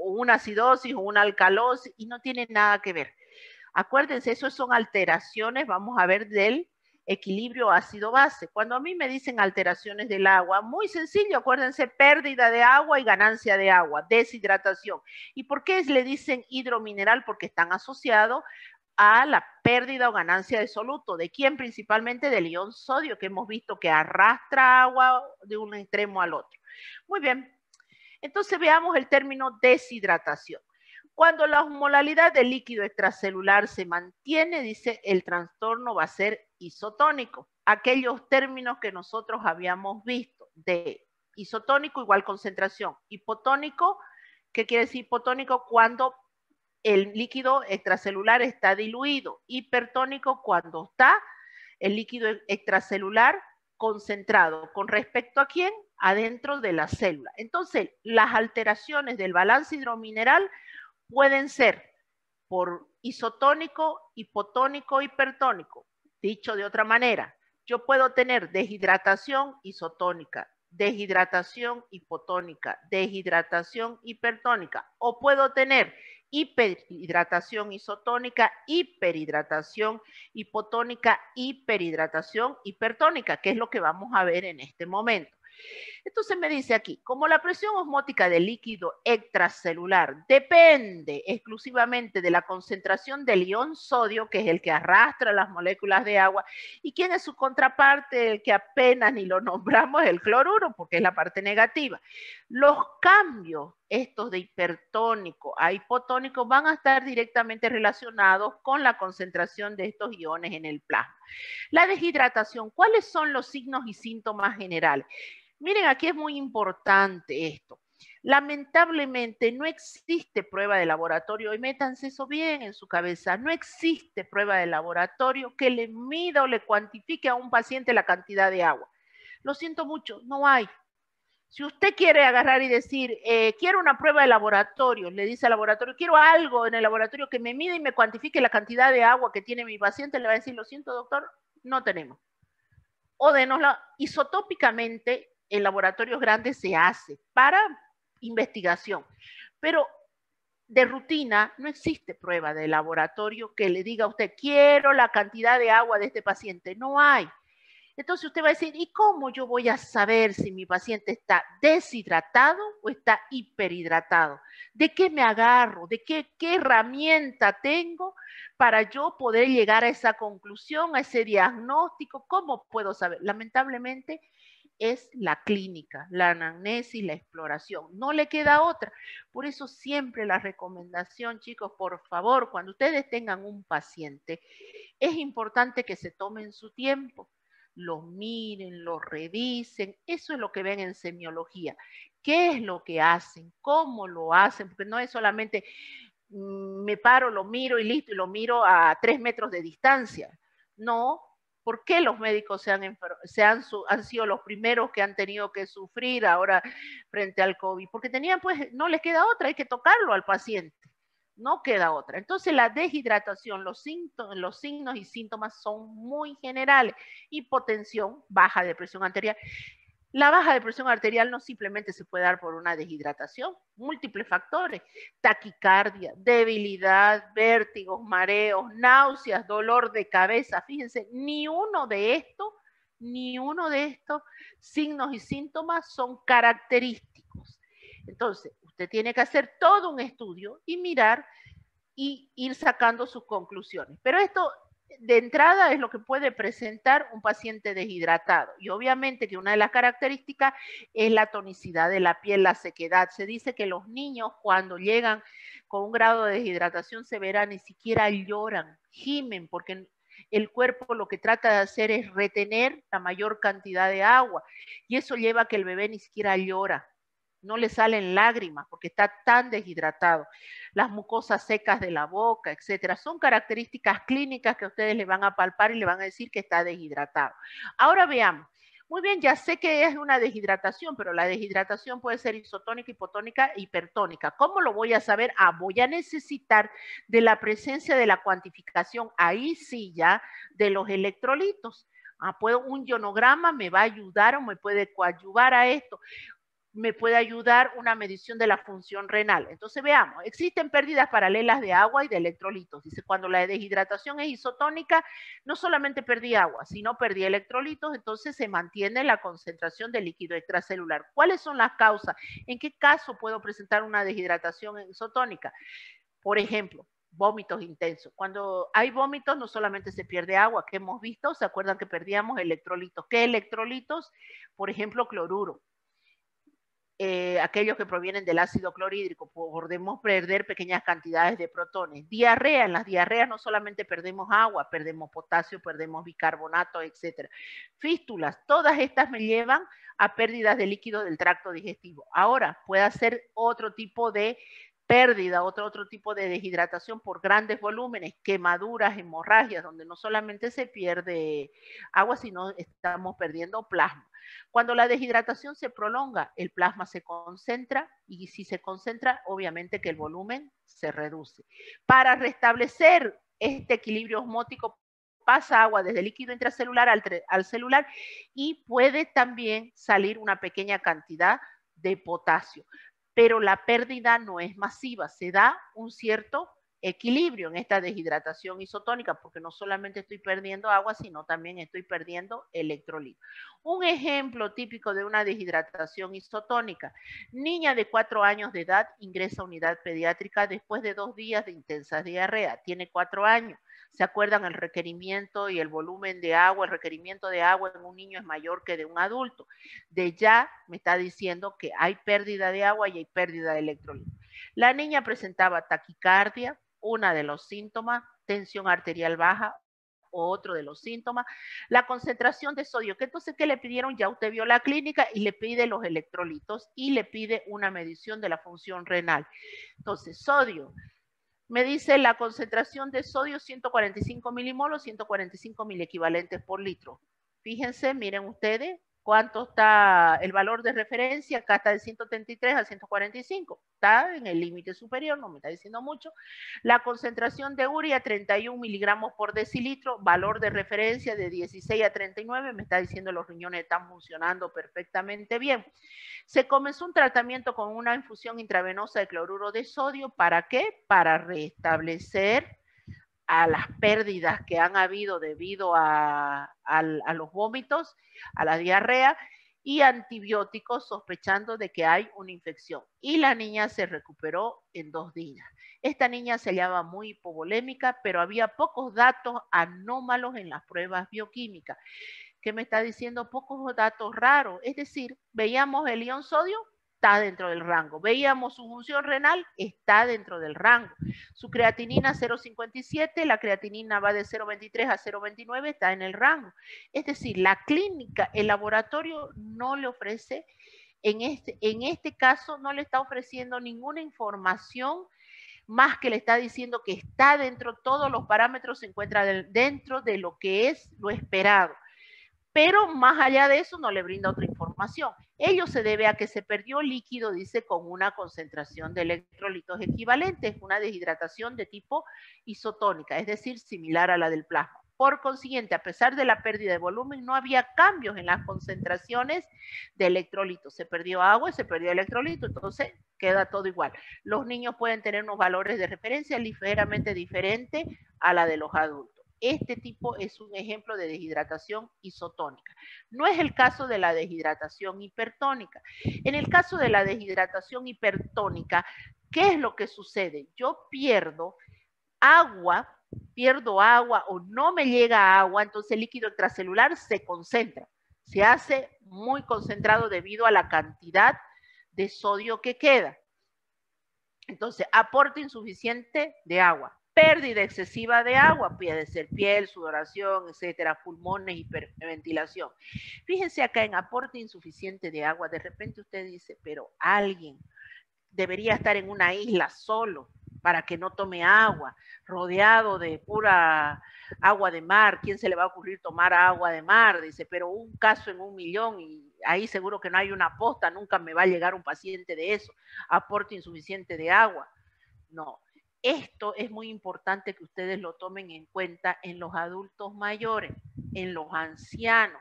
una acidosis o una alcalosis y no tiene nada que ver. Acuérdense, eso son alteraciones, vamos a ver, del equilibrio ácido-base. Cuando a mí me dicen alteraciones del agua, muy sencillo, acuérdense, pérdida de agua y ganancia de agua, deshidratación. ¿Y por qué le dicen hidromineral? Porque están asociados a la pérdida o ganancia de soluto. ¿De quién? Principalmente del ion sodio, que hemos visto que arrastra agua de un extremo al otro. Muy bien. Entonces veamos el término deshidratación. Cuando la osmolalidad del líquido extracelular se mantiene, dice, el trastorno va a ser isotónico. Aquellos términos que nosotros habíamos visto de isotónico igual concentración. Hipotónico, ¿qué quiere decir hipotónico? Cuando el líquido extracelular está diluido. Hipertónico cuando está el líquido extracelular concentrado. ¿Con respecto a quién? Adentro de la célula. Entonces, las alteraciones del balance hidromineral pueden ser por isotónico, hipotónico, hipertónico. Dicho de otra manera, yo puedo tener deshidratación isotónica, deshidratación hipotónica, deshidratación hipertónica, o puedo tener hiperhidratación isotónica, hiperhidratación hipotónica, hiperhidratación hipertónica, que es lo que vamos a ver en este momento. Entonces me dice aquí, como la presión osmótica del líquido extracelular depende exclusivamente de la concentración del ion sodio, que es el que arrastra las moléculas de agua, y quién es su contraparte, el que apenas ni lo nombramos, el cloruro, porque es la parte negativa. Los cambios estos de hipertónico a hipotónico van a estar directamente relacionados con la concentración de estos iones en el plasma. La deshidratación, ¿cuáles son los signos y síntomas generales? Miren, aquí es muy importante esto. Lamentablemente no existe prueba de laboratorio, y métanse eso bien en su cabeza, no existe prueba de laboratorio que le mida o le cuantifique a un paciente la cantidad de agua. Lo siento mucho, no hay. Si usted quiere agarrar y decir, quiero una prueba de laboratorio, le dice al laboratorio, quiero algo en el laboratorio que me mida y me cuantifique la cantidad de agua que tiene mi paciente, le va a decir, lo siento doctor, no tenemos. O denosla isotópicamente en laboratorios grandes se hace para investigación, pero de rutina no existe prueba de laboratorio que le diga a usted, quiero la cantidad de agua de este paciente, no hay. Entonces usted va a decir, ¿y cómo yo voy a saber si mi paciente está deshidratado o está hiperhidratado? ¿De qué me agarro? ¿De qué herramienta tengo para yo poder llegar a esa conclusión, a ese diagnóstico? ¿Cómo puedo saber? Lamentablemente es la clínica, la anamnesis, la exploración. No le queda otra. Por eso siempre la recomendación, chicos, por favor, cuando ustedes tengan un paciente, es importante que se tomen su tiempo, lo miren, lo revisen. Eso es lo que ven en semiología. ¿Qué es lo que hacen? ¿Cómo lo hacen? Porque no es solamente me paro, lo miro y listo, y lo miro a 3 metros de distancia. No. ¿Por qué los médicos han sido los primeros que han tenido que sufrir ahora frente al COVID? Porque tenían, pues, no les queda otra, hay que tocarlo al paciente. No queda otra. Entonces la deshidratación, los signos y síntomas son muy generales. Hipotensión, baja de presión arterial. La baja de presión arterial no simplemente se puede dar por una deshidratación, múltiples factores, taquicardia, debilidad, vértigos, mareos, náuseas, dolor de cabeza. Fíjense, ni uno de estos signos y síntomas son característicos. Entonces, usted tiene que hacer todo un estudio y mirar y ir sacando sus conclusiones. Pero esto de entrada es lo que puede presentar un paciente deshidratado. Y obviamente que una de las características es la tonicidad de la piel, la sequedad. Se dice que los niños cuando llegan con un grado de deshidratación severa ni siquiera lloran, gimen, porque el cuerpo lo que trata de hacer es retener la mayor cantidad de agua. Y eso lleva a que el bebé ni siquiera llora. No le salen lágrimas porque está tan deshidratado. Las mucosas secas de la boca, etcétera, son características clínicas que ustedes le van a palpar y le van a decir que está deshidratado. Ahora veamos. Muy bien, ya sé que es una deshidratación, pero la deshidratación puede ser isotónica, hipotónica, hipertónica. ¿Cómo lo voy a saber? Voy a necesitar de la presencia de la cuantificación, ahí sí ya, de los electrolitos. Un ionograma me va a ayudar o me puede coadyuvar a esto. Me puede ayudar una medición de la función renal. Entonces veamos, existen pérdidas paralelas de agua y de electrolitos. Dice, cuando la deshidratación es isotónica, no solamente perdí agua, sino perdí electrolitos, entonces se mantiene la concentración de líquido extracelular. ¿Cuáles son las causas? ¿En qué caso puedo presentar una deshidratación isotónica? Por ejemplo, vómitos intensos. Cuando hay vómitos no solamente se pierde agua, que hemos visto, ¿se acuerdan que perdíamos electrolitos? ¿Qué electrolitos? Por ejemplo, cloruro. Aquellos que provienen del ácido clorhídrico, podemos perder pequeñas cantidades de protones. Diarrea, en las diarreas no solamente perdemos agua, perdemos potasio, perdemos bicarbonato, etc. Fístulas, todas estas me llevan a pérdidas de líquido del tracto digestivo. Ahora, puede ser otro tipo de pérdida, otro tipo de deshidratación por grandes volúmenes, quemaduras, hemorragias, donde no solamente se pierde agua, sino estamos perdiendo plasma. Cuando la deshidratación se prolonga, el plasma se concentra y si se concentra, obviamente que el volumen se reduce. Para restablecer este equilibrio osmótico, pasa agua desde el líquido intracelular al celular y puede también salir una pequeña cantidad de potasio. Pero la pérdida no es masiva, se da un cierto equilibrio en esta deshidratación isotónica, porque no solamente estoy perdiendo agua, sino también estoy perdiendo electrolitos. Un ejemplo típico de una deshidratación isotónica. Niña de 4 años de edad ingresa a unidad pediátrica después de 2 días de intensa diarrea. Tiene 4 años. ¿Se acuerdan el requerimiento y el volumen de agua? El requerimiento de agua en un niño es mayor que de un adulto. De ya me está diciendo que hay pérdida de agua y hay pérdida de electrolitos. La niña presentaba taquicardia, uno de los síntomas, tensión arterial baja, otro de los síntomas, la concentración de sodio, que entonces, ¿qué le pidieron? Ya usted vio la clínica y le pide los electrolitos y le pide una medición de la función renal. Entonces, sodio, me dice la concentración de sodio 145 milimolos, 145 miliequivalentes por litro. Fíjense, miren ustedes, cuánto está el valor de referencia, acá está de 133 a 145, está en el límite superior, no me está diciendo mucho. La concentración de urea, 31 miligramos por decilitro, valor de referencia de 16 a 39, me está diciendo los riñones están funcionando perfectamente bien. Se comenzó un tratamiento con una infusión intravenosa de cloruro de sodio, ¿para qué? Para restablecer a las pérdidas que han habido debido a los vómitos, a la diarrea, y antibióticos sospechando de que hay una infección. Y la niña se recuperó en 2 días. Esta niña se hallaba muy hipovolémica, pero había pocos datos anómalos en las pruebas bioquímicas. ¿Qué me está diciendo? Pocos datos raros. Es decir, veíamos el ion sodio, está dentro del rango. Veíamos su función renal, está dentro del rango. Su creatinina 0,57, la creatinina va de 0,23 a 0,29, está en el rango. Es decir, la clínica, el laboratorio no le ofrece, en este caso no le está ofreciendo ninguna información más que le está diciendo que está dentro, todos los parámetros se encuentran dentro de lo que es lo esperado. Pero más allá de eso no le brinda otra información. Ello se debe a que se perdió líquido, dice, con una concentración de electrolitos equivalentes, una deshidratación de tipo isotónica, es decir, similar a la del plasma. Por consiguiente, a pesar de la pérdida de volumen, no había cambios en las concentraciones de electrolitos. Se perdió agua y se perdió electrolito, entonces queda todo igual. Los niños pueden tener unos valores de referencia ligeramente diferentes a la de los adultos. Este tipo es un ejemplo de deshidratación isotónica. No es el caso de la deshidratación hipertónica. En el caso de la deshidratación hipertónica, ¿qué es lo que sucede? Yo pierdo agua o no me llega agua, entonces el líquido extracelular se concentra, se hace muy concentrado debido a la cantidad de sodio que queda. Entonces, aporte insuficiente de agua, pérdida excesiva de agua, puede ser piel, sudoración, etcétera, pulmones, hiperventilación. Fíjense acá en aporte insuficiente de agua, de repente usted dice, pero alguien debería estar en una isla solo para que no tome agua, rodeado de pura agua de mar. ¿Quién se le va a ocurrir tomar agua de mar? Dice, pero un caso en 1.000.000 y ahí seguro que no hay una posta, nunca me va a llegar un paciente de eso, aporte insuficiente de agua. No, esto es muy importante que ustedes lo tomen en cuenta en los adultos mayores, en los ancianos.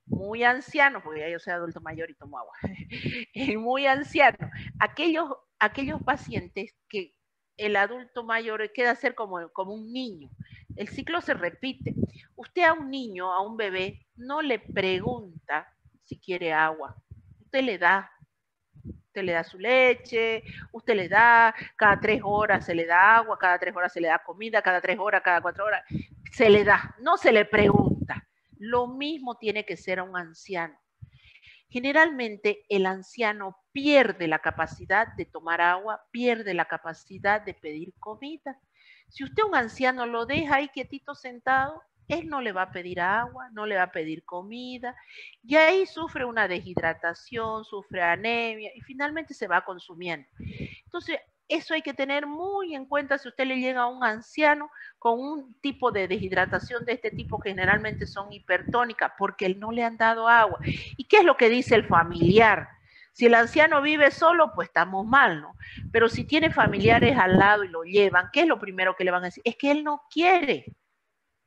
Muy ancianos, porque ya yo soy adulto mayor y tomo agua, muy ancianos, aquellos pacientes que el adulto mayor queda ser como un niño, el ciclo se repite. Usted a un niño, a un bebé, no le pregunta si quiere agua, usted le da su leche, usted le da, cada 3 horas se le da agua, cada 3 horas se le da comida, cada 3 horas, cada 4 horas, se le da, no se le pregunta. Lo mismo tiene que ser a un anciano. Generalmente el anciano pierde la capacidad de tomar agua, pierde la capacidad de pedir comida. Si usted a un anciano lo deja ahí quietito sentado, él no le va a pedir agua, no le va a pedir comida, y ahí sufre una deshidratación, sufre anemia, y finalmente se va consumiendo. Entonces, eso hay que tener muy en cuenta si usted le llega a un anciano con un tipo de deshidratación de este tipo, que generalmente son hipertónicas, porque él no le han dado agua. ¿Y qué es lo que dice el familiar? Si el anciano vive solo, pues estamos mal, ¿no? Pero si tiene familiares al lado y lo llevan, ¿qué es lo primero que le van a decir? Es que él no quiere.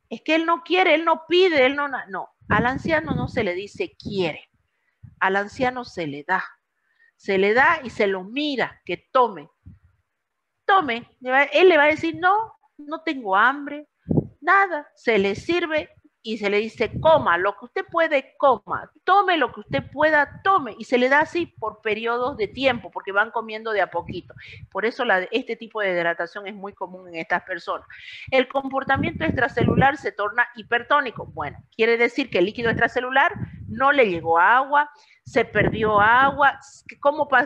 Es que él no quiere, él no pide, él no... No, al anciano no se le dice quiere. Al anciano se le da. Se le da y se lo mira, que tome. Tome, él le va a decir, no, no tengo hambre, nada, se le sirve y se le dice, coma, lo que usted puede, coma, tome lo que usted pueda, tome, y se le da así por periodos de tiempo, porque van comiendo de a poquito. Por eso este tipo de hidratación es muy común en estas personas. El comportamiento extracelular se torna hipertónico. Bueno, quiere decir que el líquido extracelular no le llegó agua, se perdió agua.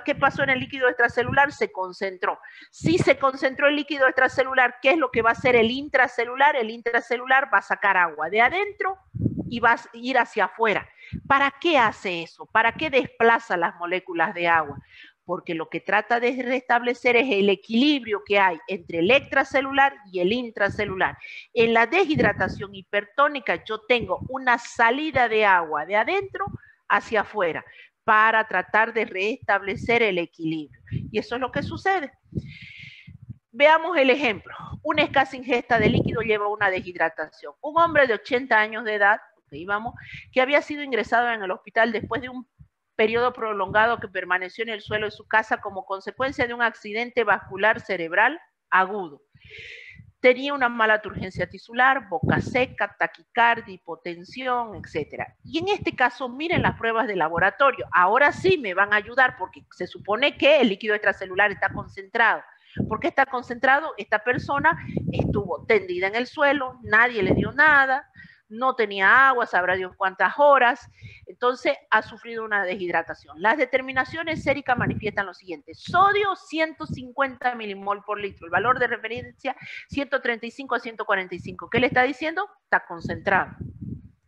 ¿Qué pasó en el líquido extracelular? Se concentró. Si se concentró el líquido extracelular, ¿qué es lo que va a hacer el intracelular? El intracelular va a sacar agua de adentro y va a ir hacia afuera. ¿Para qué hace eso? ¿Para qué desplaza las moléculas de agua? Porque lo que trata de restablecer es el equilibrio que hay entre el extracelular y el intracelular. En la deshidratación hipertónica yo tengo una salida de agua de adentro hacia afuera para tratar de restablecer el equilibrio. Y eso es lo que sucede. Veamos el ejemplo. Una escasa ingesta de líquido lleva a una deshidratación. Un hombre de 80 años de edad, que había sido ingresado en el hospital después de un periodo prolongado que permaneció en el suelo de su casa como consecuencia de un accidente vascular cerebral agudo. Tenía una mala turgencia tisular, boca seca, taquicardia, hipotensión, etc. Y en este caso, miren las pruebas de laboratorio. Ahora sí me van a ayudar porque se supone que el líquido extracelular está concentrado. ¿Por qué está concentrado? Esta persona estuvo tendida en el suelo, nadie le dio nada, no tenía agua, sabrá Dios cuántas horas, entonces ha sufrido una deshidratación. Las determinaciones séricas manifiestan lo siguiente: sodio 150 milimol por litro, el valor de referencia 135 a 145. ¿Qué le está diciendo? Está concentrado.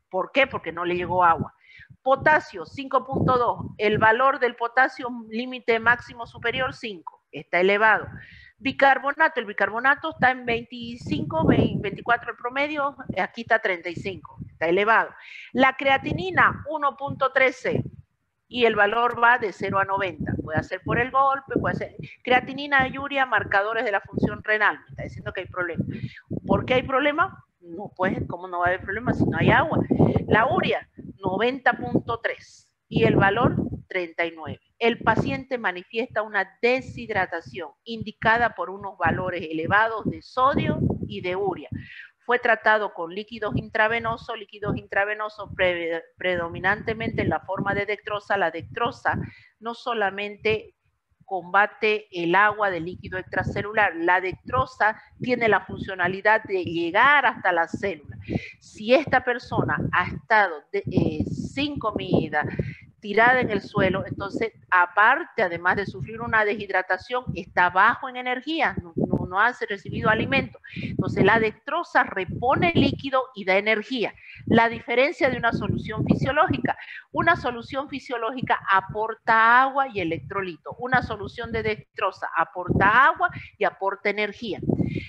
¿Por qué? Porque no le llegó agua. Potasio 5.2, el valor del potasio límite máximo superior 5, está elevado. Bicarbonato, el bicarbonato está en 25, 24 el promedio, aquí está 35, está elevado. La creatinina 1.13 y el valor va de 0 a 90, puede ser por el golpe, puede ser creatinina y urea, marcadores de la función renal, me está diciendo que hay problema. ¿Por qué hay problema? No, pues, ¿cómo no va a haber problema si no hay agua? La urea, 90.3 y el valor 39. El paciente manifiesta una deshidratación indicada por unos valores elevados de sodio y de urea. Fue tratado con líquidos intravenosos predominantemente en la forma de dextrosa. La dextrosa no solamente combate el agua del líquido extracelular, la dextrosa tiene la funcionalidad de llegar hasta la célula. Si esta persona ha estado sin comida, tirada en el suelo, entonces aparte, además de sufrir una deshidratación, está bajo en energía, no ha recibido alimento. Entonces la dextrosa repone líquido y da energía. La diferencia de una solución fisiológica aporta agua y electrolito. Una solución de dextrosa aporta agua y aporta energía.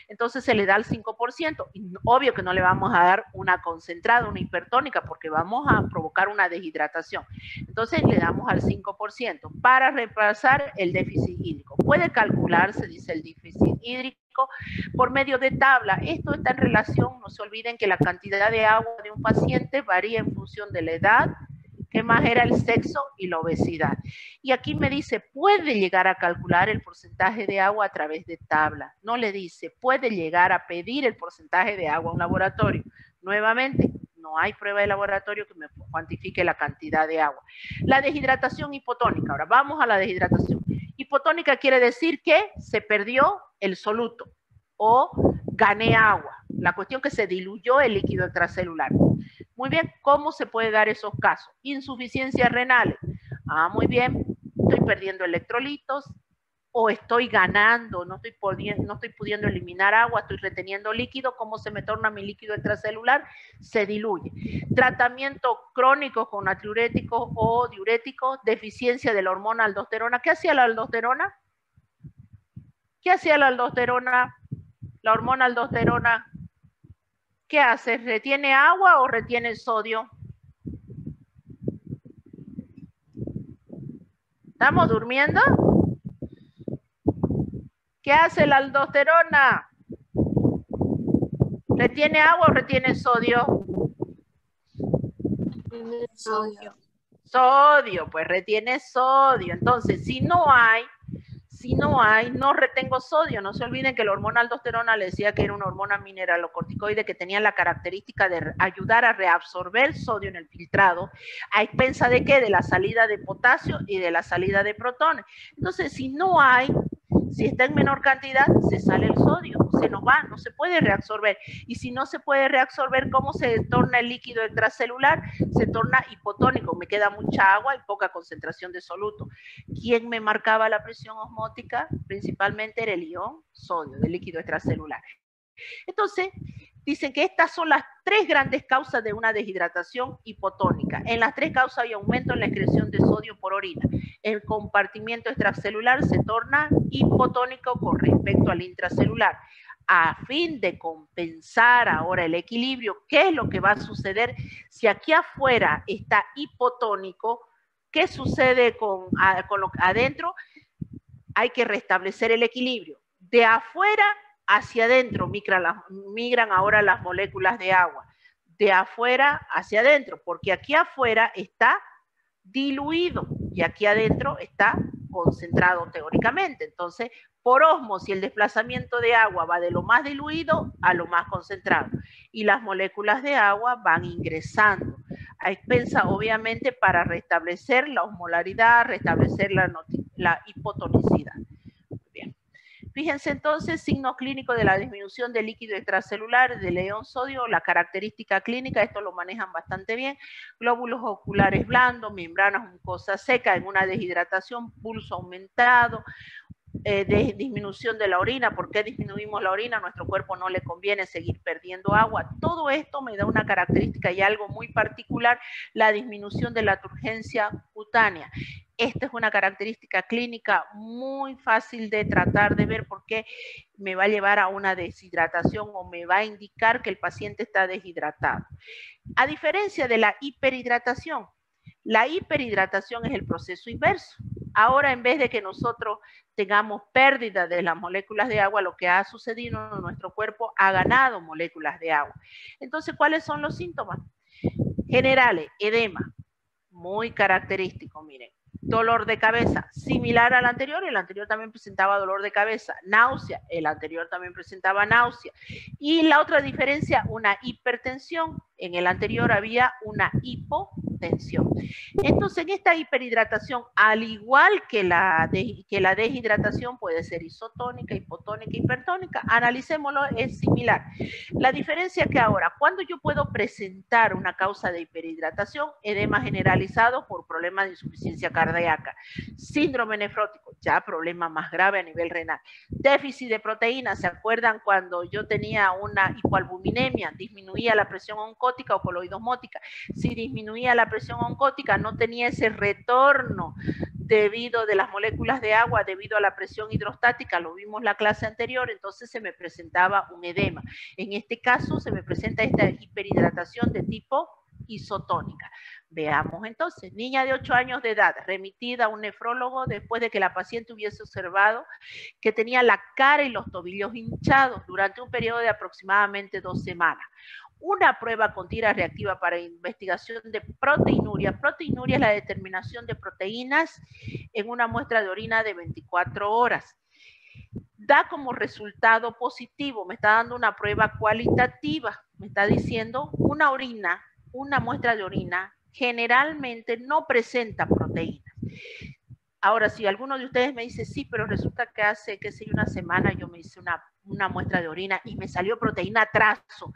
Entonces se le da el 5%. Y obvio que no le vamos a dar una concentrada, una hipertónica, porque vamos a provocar una deshidratación. Entonces le damos al 5% para repasar el déficit hídrico. Puede calcularse, dice el déficit hídrico, por medio de tabla. Esto está en relación, no se olviden que la cantidad de agua de un paciente varía en función de la edad, que más era el sexo y la obesidad. Y aquí me dice, puede llegar a calcular el porcentaje de agua a través de tabla. No le dice, puede llegar a pedir el porcentaje de agua a un laboratorio. Nuevamente, no hay prueba de laboratorio que me cuantifique la cantidad de agua. La deshidratación hipotónica. Ahora vamos a la deshidratación. Hipotónica quiere decir que se perdió el soluto o gané agua. La cuestión que se diluyó el líquido extracelular. Muy bien, ¿cómo se puede dar esos casos? Insuficiencias renales. Muy bien, estoy perdiendo electrolitos o estoy ganando, no estoy pudiendo eliminar agua, estoy reteniendo líquido. ¿Cómo se me torna mi líquido extracelular? Se diluye. Tratamiento crónico con natriuréticos o diuréticos, deficiencia de la hormona aldosterona. ¿Qué hacía la aldosterona? ¿Qué hacía la aldosterona? La hormona aldosterona, ¿qué hace? ¿Retiene agua o retiene sodio? ¿Estamos durmiendo? ¿Qué hace la aldosterona? ¿Retiene agua o retiene sodio? Sodio. Sodio, pues retiene sodio. Entonces, si no hay, no retengo sodio. No se olviden que la hormona aldosterona le decía que era una hormona mineralocorticoide que tenía la característica de ayudar a reabsorber sodio en el filtrado. ¿A expensa de qué? De la salida de potasio y de la salida de protones. Entonces, si no hay, si está en menor cantidad, se sale el sodio, se nos va, no se puede reabsorber. Y si no se puede reabsorber, ¿cómo se torna el líquido extracelular? Se torna hipotónico, me queda mucha agua y poca concentración de soluto. ¿Quién me marcaba la presión osmótica? Principalmente era el ion sodio, del líquido extracelular. Entonces, dicen que estas son las tres grandes causas de una deshidratación hipotónica. En las tres causas hay aumento en la excreción de sodio por orina. El compartimiento extracelular se torna hipotónico con respecto al intracelular. A fin de compensar ahora el equilibrio, ¿qué es lo que va a suceder si aquí afuera está hipotónico? ¿Qué sucede con lo adentro? Hay que restablecer el equilibrio. De afuera hacia adentro migran ahora las moléculas de agua. De afuera hacia adentro, porque aquí afuera está diluido y aquí adentro está concentrado teóricamente. Entonces, por ósmosis, el desplazamiento de agua va de lo más diluido a lo más concentrado. Y las moléculas de agua van ingresando a expensa, obviamente, para restablecer la osmolaridad, restablecer la hipotonicidad. Bien. Fíjense entonces, signos clínicos de la disminución del líquido extracelular, del ion sodio, la característica clínica, esto lo manejan bastante bien, glóbulos oculares blandos, membranas mucosas secas en una deshidratación, pulso aumentado, de disminución de la orina. ¿Por qué disminuimos la orina? A nuestro cuerpo no le conviene seguir perdiendo agua. Todo esto me da una característica y algo muy particular, la disminución de la turgencia cutánea. Esta es una característica clínica muy fácil de tratar de ver porque me va a llevar a una deshidratación o me va a indicar que el paciente está deshidratado. A diferencia de la hiperhidratación es el proceso inverso. Ahora, en vez de que nosotros tengamos pérdida de las moléculas de agua, lo que ha sucedido en nuestro cuerpo ha ganado moléculas de agua. Entonces, ¿cuáles son los síntomas? Generales, edema, muy característico, miren. Dolor de cabeza, similar al anterior, el anterior también presentaba dolor de cabeza. Náusea, el anterior también presentaba náusea. Y la otra diferencia, una hipertensión. En el anterior había una hipotensión. Entonces, en esta hiperhidratación, al igual que la deshidratación, puede ser isotónica, hipotónica, hipertónica. Analicémoslo, es similar. La diferencia es que ahora, cuando yo puedo presentar una causa de hiperhidratación, edema generalizado por problemas de insuficiencia cardíaca, síndrome nefrótico, ya problema más grave a nivel renal, déficit de proteínas, ¿se acuerdan cuando yo tenía una hipoalbuminemia? Disminuía la presión oncótica o coloidosmótica. Si disminuía la presión oncótica, no tenía ese retorno debido de las moléculas de agua, debido a la presión hidrostática, lo vimos en la clase anterior, entonces se me presentaba un edema. En este caso se me presenta esta hiperhidratación de tipo isotónica. Veamos entonces, niña de 8 años de edad, remitida a un nefrólogo después de que la paciente hubiese observado que tenía la cara y los tobillos hinchados durante un periodo de aproximadamente 2 semanas. Una prueba con tira reactiva para investigación de proteinuria. Proteinuria es la determinación de proteínas en una muestra de orina de 24 horas. Da como resultado positivo, me está dando una prueba cualitativa, me está diciendo una orina, una muestra de orina generalmente no presenta proteínas. Ahora, si alguno de ustedes me dice, sí, pero resulta que hace, qué sé yo, una semana yo me hice una muestra de orina y me salió proteína trazo,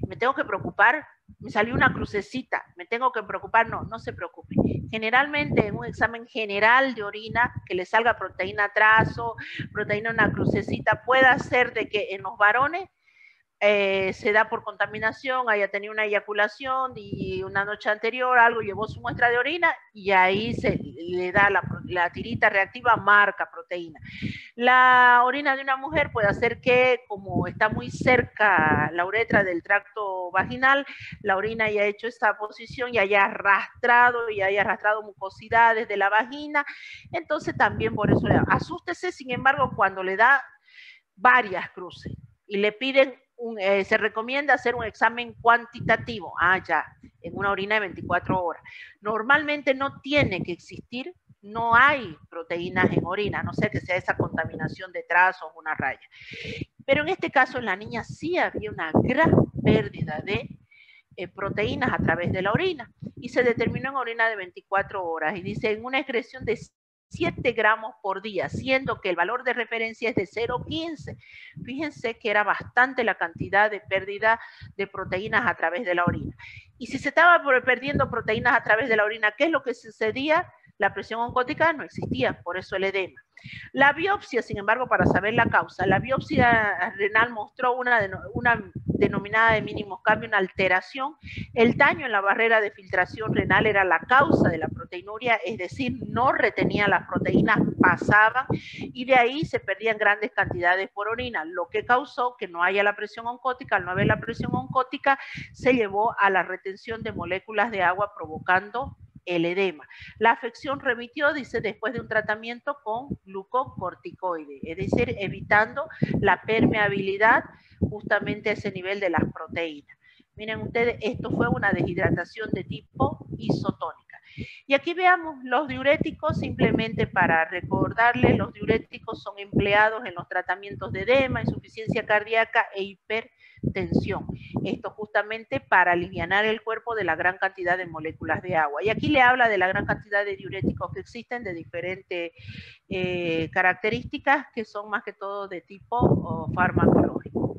¿me tengo que preocupar? Me salió una crucecita, ¿me tengo que preocupar? No, no se preocupe. Generalmente en un examen general de orina, que le salga proteína trazo, proteína una crucecita, puede ser de que en los varones se da por contaminación, haya tenido una eyaculación y una noche anterior algo llevó su muestra de orina y ahí se le da la tirita reactiva, marca proteína. La orina de una mujer puede hacer que, como está muy cerca la uretra del tracto vaginal, la orina haya hecho esta posición y haya arrastrado mucosidades de la vagina, entonces también por eso asústese, sin embargo, cuando le da varias cruces y le piden se recomienda hacer un examen cuantitativo, ya, en una orina de 24 horas. Normalmente no tiene que existir, no hay proteínas en orina, a no ser que sea esa contaminación de trazos o una raya. Pero en este caso en la niña sí había una gran pérdida de proteínas a través de la orina y se determinó en orina de 24 horas y dice en una excreción de 7 gramos por día, siendo que el valor de referencia es de 0,15. Fíjense que era bastante la cantidad de pérdida de proteínas a través de la orina. Y si se estaba perdiendo proteínas a través de la orina, ¿qué es lo que sucedía? La presión oncótica no existía, por eso el edema. La biopsia, sin embargo, para saber la causa, la biopsia renal mostró una denominada de mínimos cambios, una alteración. El daño en la barrera de filtración renal era la causa de la proteinuria, es decir, no retenía las proteínas, pasaban y de ahí se perdían grandes cantidades por orina, lo que causó que no haya la presión oncótica. Al no haber la presión oncótica, se llevó a la retención de moléculas de agua provocando el edema. La afección remitió, dice, después de un tratamiento con glucocorticoide, es decir, evitando la permeabilidad justamente a ese nivel de las proteínas. Miren ustedes, esto fue una deshidratación de tipo isotónica. Y aquí veamos los diuréticos, simplemente para recordarles, los diuréticos son empleados en los tratamientos de edema, insuficiencia cardíaca e hipertensión. Esto justamente para aliviar el cuerpo de la gran cantidad de moléculas de agua. Y aquí le habla de la gran cantidad de diuréticos que existen de diferentes características que son más que todo de tipo farmacológico.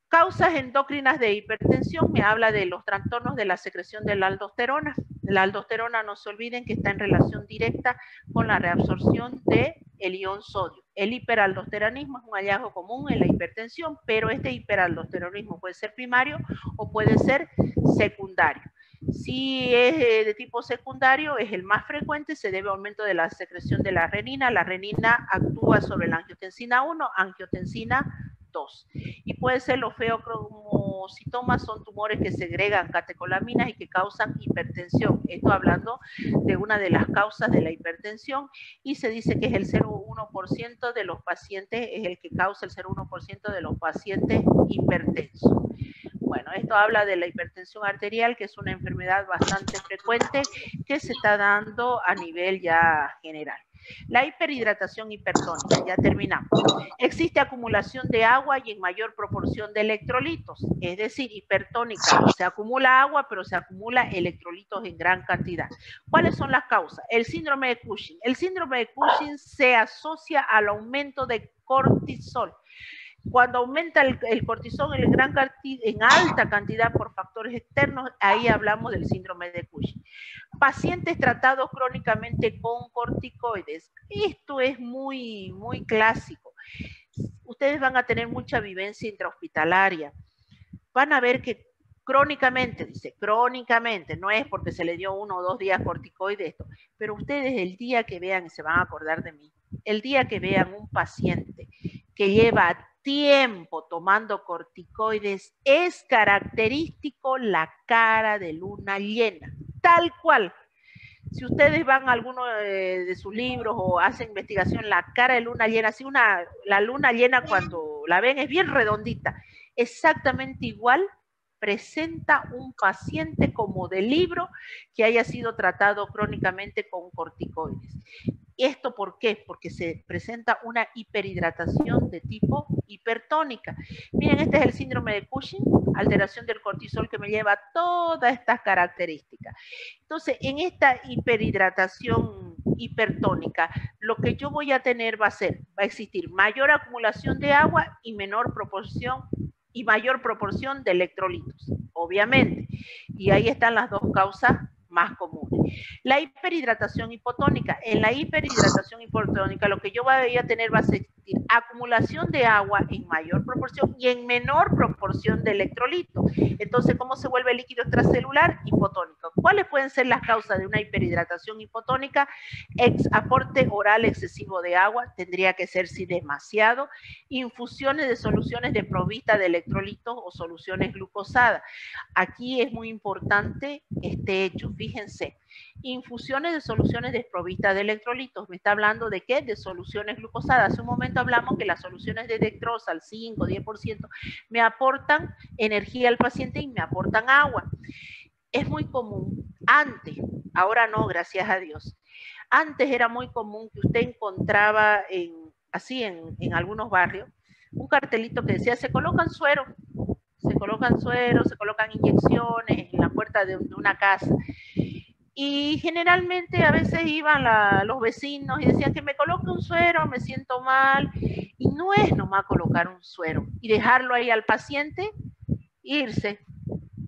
Causas endocrinas de hipertensión, me habla de los trastornos de la secreción de la aldosterona. La aldosterona, no se olviden que está en relación directa con la reabsorción del ion sodio. El hiperaldosteronismo es un hallazgo común en la hipertensión, pero este hiperaldosteronismo puede ser primario o puede ser secundario. Si es de tipo secundario, es el más frecuente, se debe a aumento de la secreción de la renina. La renina actúa sobre la angiotensina 1, angiotensina 2. Y puede ser lo feo como hemocitomas son tumores que segregan catecolaminas y que causan hipertensión. Esto hablando de una de las causas de la hipertensión, y se dice que es el 0,1% de los pacientes, es el que causa el 0,1% de los pacientes hipertensos. Bueno, esto habla de la hipertensión arterial, que es una enfermedad bastante frecuente que se está dando a nivel ya general. La hiperhidratación hipertónica, ya terminamos. Existe acumulación de agua y en mayor proporción de electrolitos, es decir, hipertónica. Se acumula agua, pero se acumula electrolitos en gran cantidad. ¿Cuáles son las causas? El síndrome de Cushing. El síndrome de Cushing se asocia al aumento de cortisol. Cuando aumenta el cortisol en alta cantidad por factores externos, ahí hablamos del síndrome de Cushing. Pacientes tratados crónicamente con corticoides. Esto es muy clásico. Ustedes van a tener mucha vivencia intrahospitalaria. Van a ver que crónicamente, dice, crónicamente, no es porque se le dio 1 o 2 días corticoides esto, pero ustedes el día que vean, y se van a acordar de mí, el día que vean un paciente que lleva tiempo tomando corticoides, es característico la cara de luna llena, tal cual. Si ustedes van a alguno de sus libros o hacen investigación, la cara de luna llena, así la luna llena cuando la ven es bien redondita, exactamente igual presenta un paciente como de libro que haya sido tratado crónicamente con corticoides. ¿Esto por qué? Porque se presenta una hiperhidratación de tipo hipertónica. Miren, este es el síndrome de Cushing, alteración del cortisol que me lleva a todas estas características. Entonces, en esta hiperhidratación hipertónica, lo que yo voy a tener va a existir mayor acumulación de agua y mayor proporción de electrolitos, obviamente. Y ahí están las dos causas más comunes. La hiperhidratación hipotónica. En la hiperhidratación hipotónica lo que yo voy a tener va a ser acumulación de agua en mayor proporción y en menor proporción de electrolitos. Entonces, ¿cómo se vuelve líquido extracelular? Hipotónico. ¿Cuáles pueden ser las causas de una hiperhidratación hipotónica? Aporte oral excesivo de agua, tendría que ser si demasiado. Infusiones de soluciones desprovistas de electrolitos o soluciones glucosadas. Aquí es muy importante este hecho, fíjense. Infusiones de soluciones desprovistas de electrolitos. ¿Me está hablando de qué? De soluciones glucosadas. Hace un momento hablamos que las soluciones de dextrosa al 5, 10% me aportan energía al paciente y me aportan agua. Es muy común, antes, ahora no, gracias a Dios. Antes era muy común que usted encontraba en algunos barrios un cartelito que decía, se colocan suero, se colocan inyecciones en la puerta de una casa. Y generalmente a veces iban los vecinos y decían que me coloque un suero, me siento mal. Y no es nomás colocar un suero y dejarlo ahí al paciente, irse.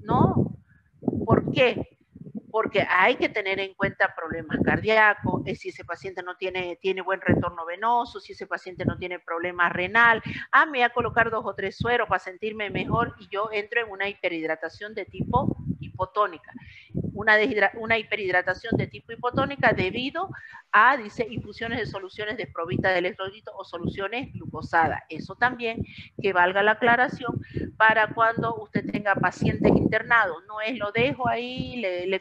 No. ¿Por qué? Porque hay que tener en cuenta problemas cardíacos, si ese paciente no tiene buen retorno venoso, si ese paciente no tiene problema renal. Me voy a colocar 2 o 3 sueros para sentirme mejor y yo entro en una hiperhidratación de tipo hipotónica. Una hiperhidratación de tipo hipotónica debido a, dice, infusiones de soluciones desprovistas de electrolitos o soluciones glucosadas. Eso también, que valga la aclaración, para cuando usted tenga pacientes internados. No es lo dejo ahí, le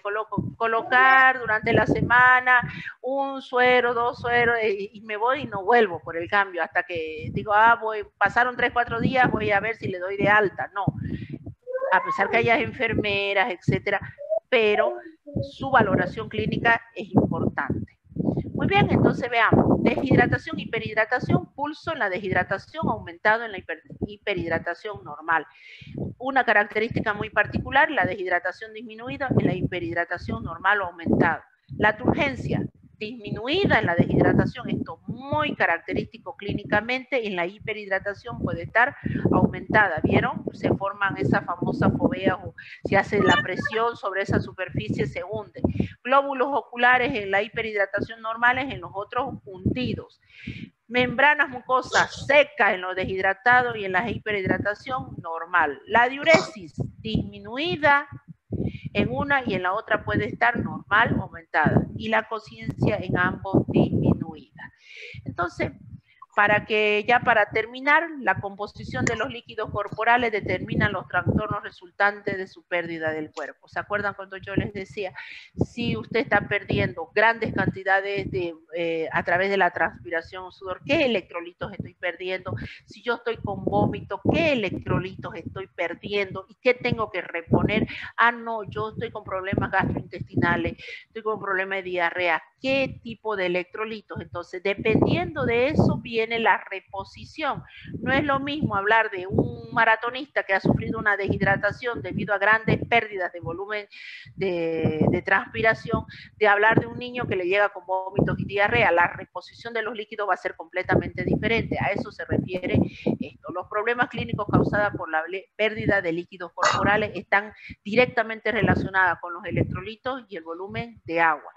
colocar durante la semana un suero, 2 sueros y me voy y no vuelvo por el cambio hasta que digo, pasaron 3, 4 días, voy a ver si le doy de alta. No, a pesar que haya enfermeras, etcétera, pero su valoración clínica es importante. Muy bien, entonces veamos, deshidratación, hiperhidratación, pulso en la deshidratación, aumentado en la hiperhidratación normal. Una característica muy particular, la deshidratación disminuida en la hiperhidratación normal o aumentada. La turgencia disminuida en la deshidratación, esto muy característico clínicamente, en la hiperhidratación puede estar aumentada, ¿vieron? Se forman esas famosas foveas o se hace la presión sobre esa superficie, se hunde. Glóbulos oculares en la hiperhidratación normales, en los otros hundidos. Membranas mucosas secas en los deshidratados y en la hiperhidratación normal. La diuresis disminuida en una y en la otra puede estar normal o aumentada. Y la conciencia en ambos disminuida. Entonces, para que ya para terminar, la composición de los líquidos corporales determinan los trastornos resultantes de su pérdida del cuerpo. ¿Se acuerdan cuando yo les decía, si usted está perdiendo grandes cantidades a través de la transpiración o sudor, qué electrolitos estoy perdiendo? Si yo estoy con vómito, ¿qué electrolitos estoy perdiendo? ¿Y qué tengo que reponer? Ah, no, yo estoy con problemas gastrointestinales, estoy con problemas de diarrea. ¿Qué tipo de electrolitos? Entonces, dependiendo de eso viene la reposición. No es lo mismo hablar de un maratonista que ha sufrido una deshidratación debido a grandes pérdidas de volumen de transpiración, de hablar de un niño que le llega con vómitos y diarrea. La reposición de los líquidos va a ser completamente diferente. A eso se refiere esto. Los problemas clínicos causados por la pérdida de líquidos corporales están directamente relacionados con los electrolitos y el volumen de agua.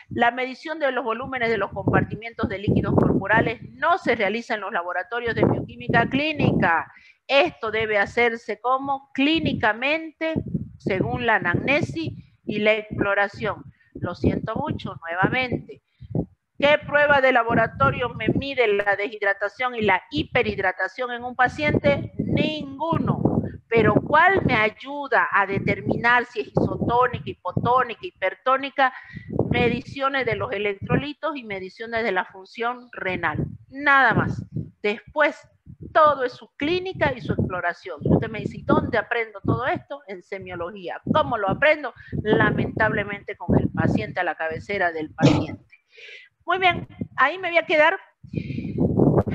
La medición de los volúmenes de los compartimientos de líquidos corporales no se realiza en los laboratorios de bioquímica clínica. Esto debe hacerse como clínicamente, según la anamnesis y la exploración. Lo siento mucho, nuevamente. ¿Qué prueba de laboratorio me mide la deshidratación y la hiperhidratación en un paciente? Ninguno. Pero ¿cuál me ayuda a determinar si es isotónica, hipotónica, hipertónica? Mediciones de los electrolitos y mediciones de la función renal. Nada más. Después, todo es su clínica y su exploración. Usted me dice, ¿dónde aprendo todo esto? En semiología. ¿Cómo lo aprendo? Lamentablemente con el paciente a la cabecera del paciente. Muy bien, ahí me voy a quedar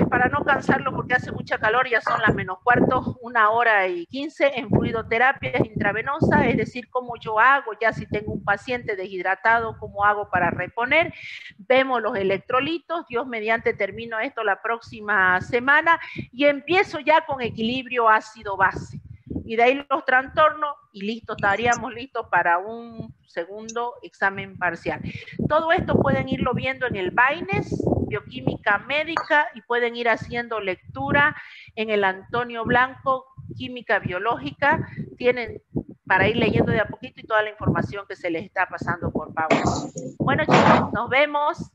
para no cansarlo porque hace mucha calor, ya son las -4, 1h15 en fluidoterapia intravenosa, es decir, cómo yo hago, ya si tengo un paciente deshidratado, cómo hago para reponer. Vemos los electrolitos, Dios mediante termino esto la próxima semana y empiezo ya con equilibrio ácido-base. Y de ahí los trastornos y listo, estaríamos listos para un segundo examen parcial. Todo esto pueden irlo viendo en el Baines, Bioquímica Médica, y pueden ir haciendo lectura en el Antonio Blanco, Química Biológica. Tienen para ir leyendo de a poquito y toda la información que se les está pasando por PowerPoint. Bueno, chicos, nos vemos.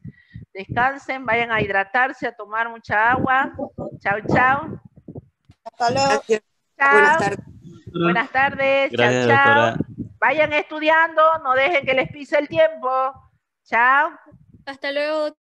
Descansen, vayan a hidratarse, a tomar mucha agua. Chao, chao. Hasta luego. Gracias. Chao. Buenas tardes. Buenas tardes. Gracias, chao, chao. doctora. Vayan estudiando, no dejen que les pise el tiempo. Chao. Hasta luego.